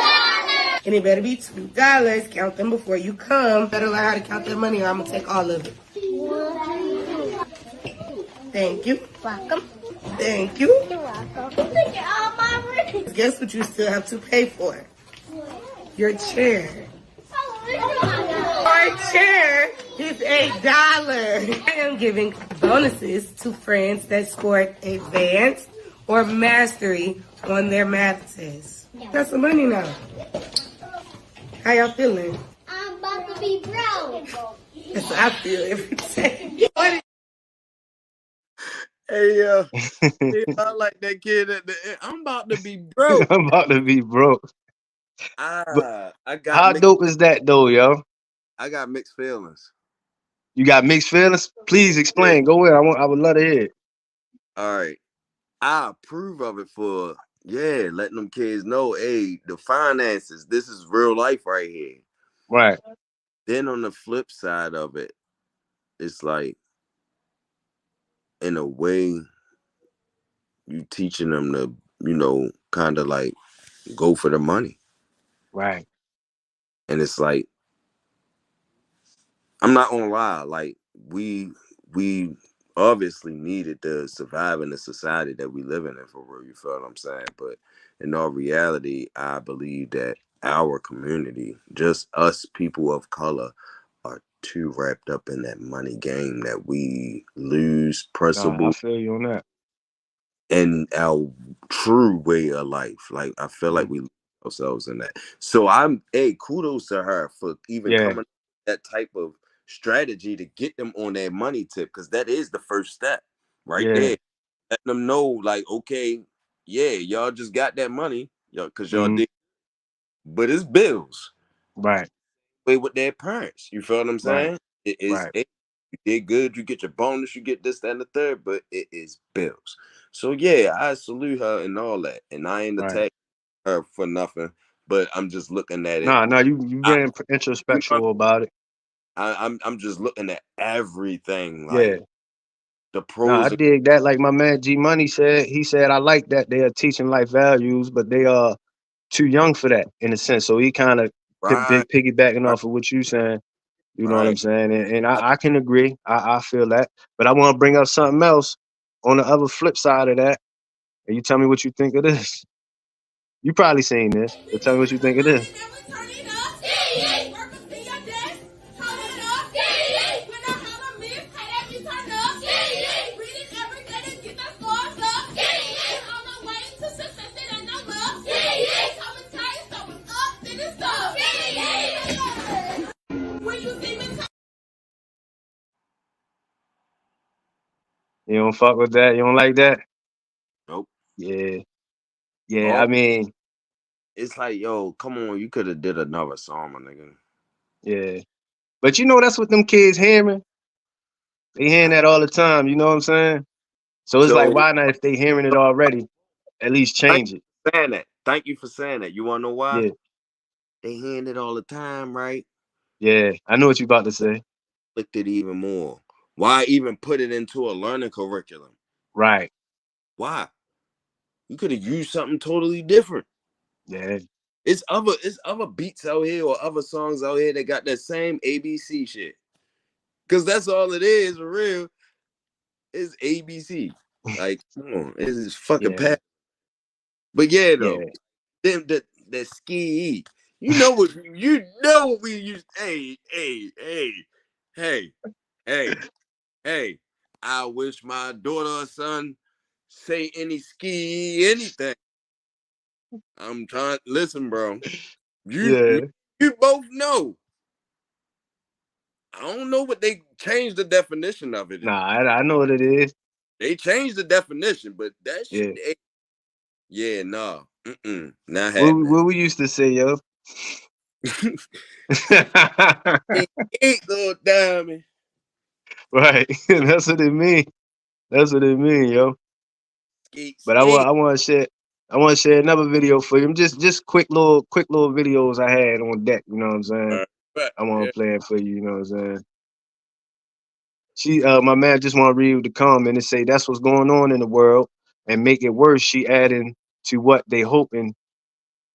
And it better be $2. Count them before you come. Better learn how to count that money or I'm gonna take all of it. Thank you. Welcome. Thank you. You're welcome. Look at all my Guess what you still have to pay for? Your chair. Your chair is $1. I am giving bonuses to friends that scored advanced or mastery on their math test. Got some money now. How y'all feeling? I'm about to be broke. That's how I feel every day. Hey, I like that kid at the end. I'm about to be broke. I'm about to be broke. But I how dope is that though, yo? got mixed feelings. You got mixed feelings? Please Yeah. explain. Go ahead. I would love to hear it. All right. I approve of it for letting them kids know, hey, the finances, this is real life right here. Right. Then on the flip side of it, it's like, in a way, you teaching them to, kind of like go for the money. Right. And it's like, I'm not gonna lie, like we obviously needed to survive in the society that we live in for real, you feel what I'm saying? But in all reality, I believe that our community, just us people of color, are too wrapped up in that money game that we lose Nah, I principle feel you on that. and our true way of life. Like I feel like Mhm. we lose ourselves in that. So kudos to her for even Yeah. coming up with that type of strategy to get them on their money tip, because that is the first step right Yeah. there. Let them know, like, okay, yeah, y'all just got that money, because y'all Mhm. did, but it's bills. Right. Way with their parents. You feel what I'm Right. saying? It is Right. you did good, you get your bonus, you get this, that, and the third, but it is bills. So yeah, I salute her and all that. And I ain't Right. attacking her for nothing, but I'm just looking at it. Nah, you I, being you know, introspectual about it. I'm just looking at everything, Yeah. like the No, I pros and dig that. Like my man G Money said, he said, I like that they are teaching life values, but they are too young for that in a sense. So he kind of right, piggybacking right, off of what you saying. You know what I'm right. saying? And I can agree. I feel that. But I want to bring up something else on the other flip side of that. And you tell me what you think of this. You probably seen this, but tell me what you think of this. You don't fuck with that? You don't like that? Nope. Yeah. Yeah, I All mean, it's like, yo, come on, you could have did another song, my nigga. yeah. But you know that's what them kids hearing. They hearing that all the time, you know what I'm saying? So it's like, So why not if they hearing it already, at least thank change it? you for saying that. Thank you for saying that. You wanna know why? Yeah. They hearing it all the time, right? Yeah. I know what you about to say. Looked it even more. Why even put it into a learning curriculum? Right. Why? You could have used something totally different. Yeah. It's other beats out here or other songs out here that got that same ABC shit. Cause that's all it is for real. Is ABC. Like, come on, it's fucking Yeah. pat. But yeah, though, Yeah. them the ski. You know what we used. Hey, hey, hey. I wish my daughter or son say any ski anything. I'm trying. Listen, bro. You you, Yeah. you both know. I don't know what they changed the definition of it. Nah, I know what it is. They changed the definition, but that shit, Yeah. yeah, nah, not happening. What we used to say, yo. Eat little diamond. Right. That's what it mean. That's what it mean, yo. Skeet, But skeet. I want to share another video for you. Just quick little videos I had on deck, you know what I'm saying? But I want yeah, to play it for you, you know what I'm saying? My man just want to read the comment and say that's what's going on in the world and make it worse. She adding to what they hoping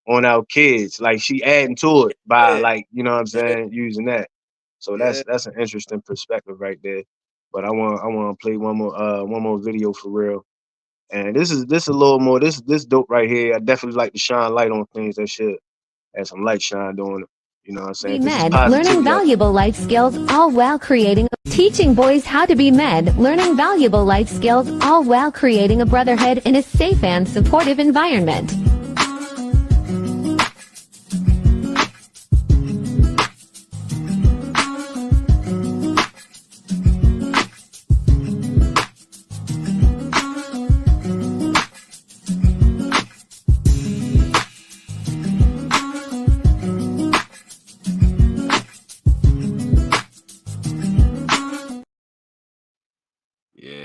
on our kids. Like she adding to it by yeah, like, you know what I'm yeah, saying, using that. So yeah. that's an interesting perspective right there. But I want to play one more video for real. And this a little more. This dope right here. I definitely like to shine light on things that should have some light shine on it. You know what I'm saying? Be This is med, learning positivity. valuable life skills, all while creating, teaching boys how to be med, learning valuable life skills, all while creating a brotherhood in a safe and supportive environment.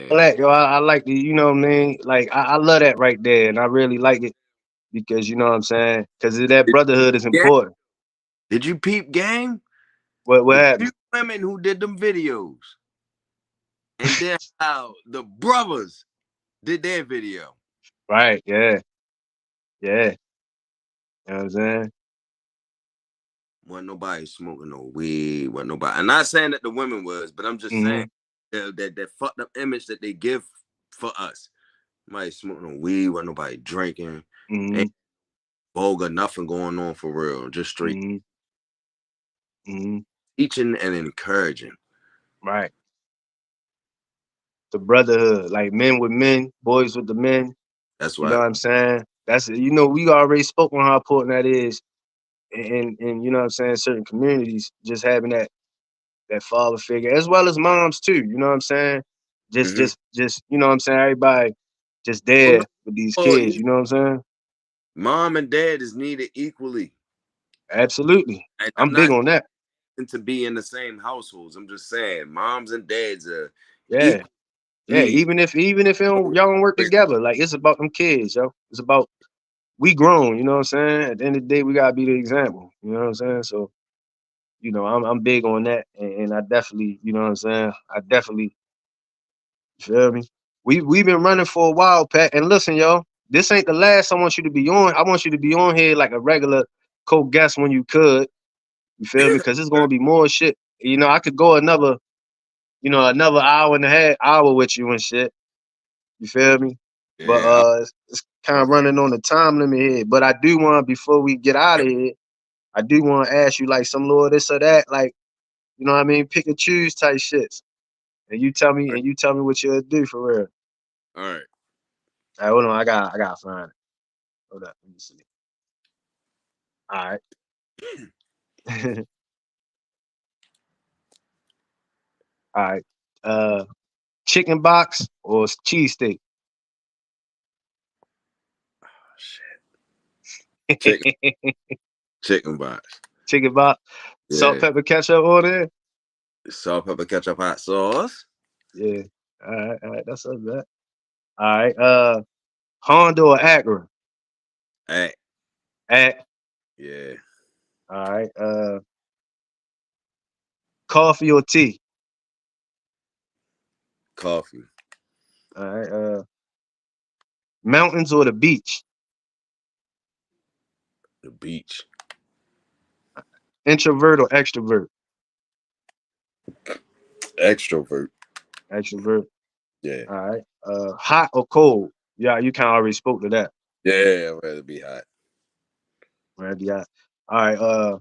Black, yo, I like the, you know what I mean? Like I love that right there, and I really like it because you know what I'm saying? Because that brotherhood is important. Did you peep game? What The happened? two women who did them videos, and then how the brothers did their video. Right? Yeah, yeah. You know what I'm saying? Wasn't nobody smoking no weed. Wasn't nobody. I'm not saying that the women was, but I'm just saying that fucked up image that they give for us. Nobody smoking no weed. Wasn't nobody drinking. Ain't vulgar. Nothing going on for real. Just straight teaching and encouraging. Right. The brotherhood, like men with men, boys with the men. That's You know right. what I'm saying? That's, you know, we already spoke on how important that is, and you know what I'm saying, certain communities, just having that father figure, as well as moms too. You know what I'm saying? Just you know what I'm saying. Everybody just there with these kids. You know what I'm saying? Mom and dad is needed equally. Absolutely. And I'm big not on that. to be in the same households. I'm just saying, moms and dads are Yeah. equal. Yeah. Even if y'all don't work together, like it's about them kids, yo. It's about we grown. You know what I'm saying? At the end of the day, we gotta be the example. You know what I'm saying? So, you know, I'm big on that, and I definitely, you know what I'm saying. I definitely, you feel me? We've been running for a while, Pat. And listen, yo, this ain't the last I want you to be on. I want you to be on here like a regular co-guest when you could. You feel me? Because there's gonna be more shit. You know, I could go another, you know, another hour and a half hour with you and shit. You feel me? But Yeah. it's kind of running on the time limit here. But I do want, before we get out of here, I do want to ask you like some little this or that, like, you know what I mean, pick and choose type shits. And you tell me what you'll do for real. All right. All right, hold on, I gotta find it. Hold up, let me see. All right. All right. Chicken box or cheesesteak? Chicken, chicken box. Chicken box. Salt, Yeah. pepper, ketchup on there? Salt, pepper, ketchup, hot sauce. Yeah. All right. That's up that. All right. Honda or Acura? Hey. Act. Yeah. All right. Coffee or tea? Coffee. All right. Mountains or the beach? The beach. Introvert or extrovert? Extrovert. Extrovert. Yeah. All right. Hot or cold? Yeah, you kind of already spoke to that. Yeah, I'd rather be hot. Right. Yeah. All right.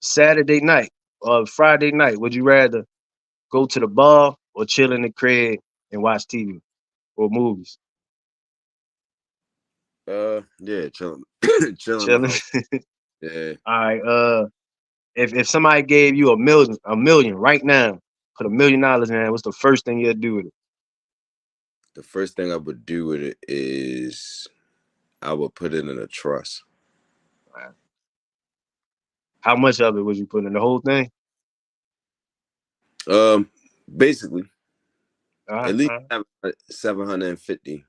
Saturday night or Friday night, would you rather go to the bar or chill in the crib and watch TV or movies? Yeah, chilling. Chilling the Chilling. house. Yeah. All right. If somebody gave you a million right now, put $1 million in, what's the first thing you'll do with it? The first thing I would do with it is I would put it in a trust. Right. How much of it would you put in the whole thing? Basically, All at least right. 750.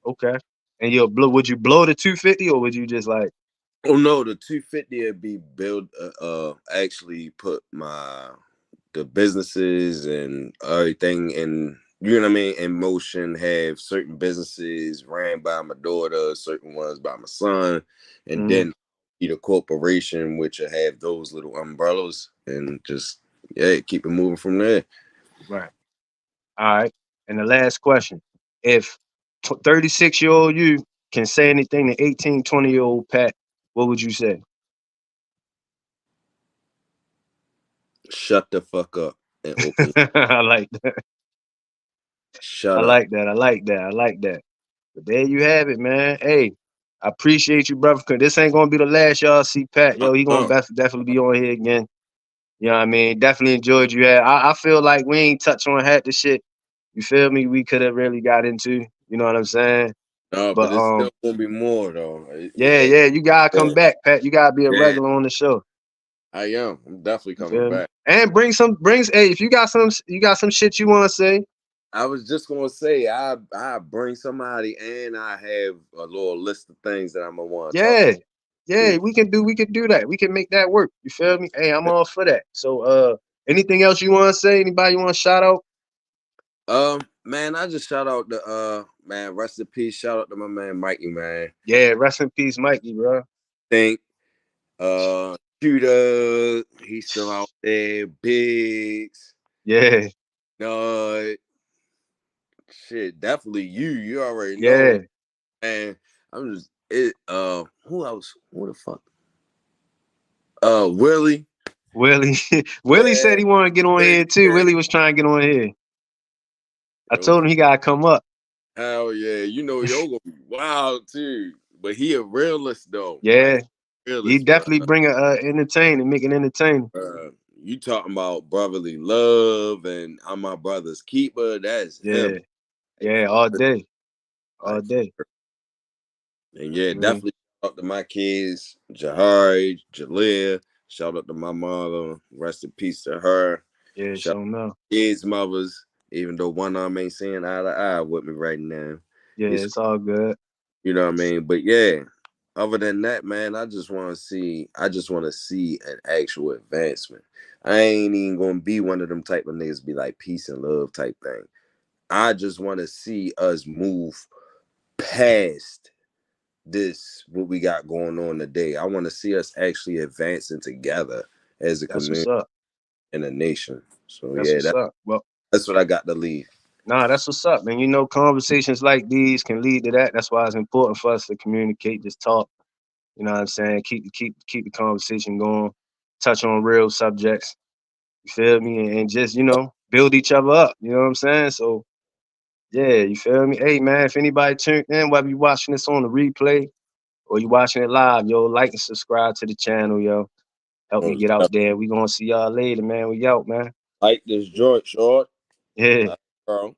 Okay. And would you blow the 250 or would you just like? Oh no, the 250 would be built. Actually put the businesses and everything in. You know what I mean? In motion, have certain businesses ran by my daughter, certain ones by my son, and then be the corporation which will have those little umbrellas and just keep it moving from there. Right. All right. And the last question: if 36-year-old you can say anything to 18, 20-year-old Pat, what would you say? Shut the fuck up and open. I like that. Shut I up. like that. I like that. I like that. But there you have it, man. Hey, I appreciate you, brother. Cause this ain't gonna be the last y'all see Pat. Yo, he gonna definitely be on here again. You know what I mean? Definitely enjoyed you. I feel like we ain't touched on half the shit. You feel me? We could have really got into. You know what I'm saying? No, but But it's still gonna be more though. yeah, you gotta come back, Pat. You gotta be a regular on the show. I am. I'm definitely You coming feel me? back. And hey, if you got some shit you wanna say. I was just gonna say I bring somebody and I have a little list of things that I'm gonna want to talk about. Yeah, we can do that. We can make that work. You feel me? Hey, I'm all for that. So anything else you wanna say? Anybody you wanna shout out? Man, I just shout out the man, rest in peace. Shout out to my man Mikey, man. Yeah, rest in peace, Mikey, bro. Think Shooter, he's still out there. Biggs. Yeah. No, shit, definitely you. You already know. Yeah. And I'm just who else? Who the fuck? Willie. Willie. Willie said he wanted to get on here too. Willie was trying to get on here. I told him he gotta come up. Hell yeah. You know yo gonna be wild too. But he a realist though. Yeah. Realist, He definitely bring a entertaining, make it entertaining. You talking about brotherly love and I'm my brother's keeper. That's him. Yeah, all day. All day. And yeah, definitely shout out to my kids, Jahari, Jalea. Shout out to my mother. Rest in peace to her. Yeah, shout so no. Kids' mothers, even though one of them ain't seeing eye to eye with me right now. Yeah, it's all good. You know what I mean? But yeah, other than that, man, I just want to see an actual advancement. I ain't even gonna be one of them type of niggas be like peace and love type thing. I just want to see us move past this what we got going on today. I want to see us actually advancing together as a community and a nation. So That's what's up. Well, that's what I got to leave. Nah, that's what's up, man. You know, conversations like these can lead to that. That's why it's important for us to communicate, just talk. You know what I'm saying? Keep the conversation going. Touch on real subjects. You feel me? And just, build each other up. You know what I'm saying? So yeah, you feel me? Hey man, if anybody tuned in, whether you watching this on the replay or you watching it live, yo, like and subscribe to the channel, yo. Help me get out there. We gonna see y'all later, man. We out, man. Like this joint, short. Yeah. Bro.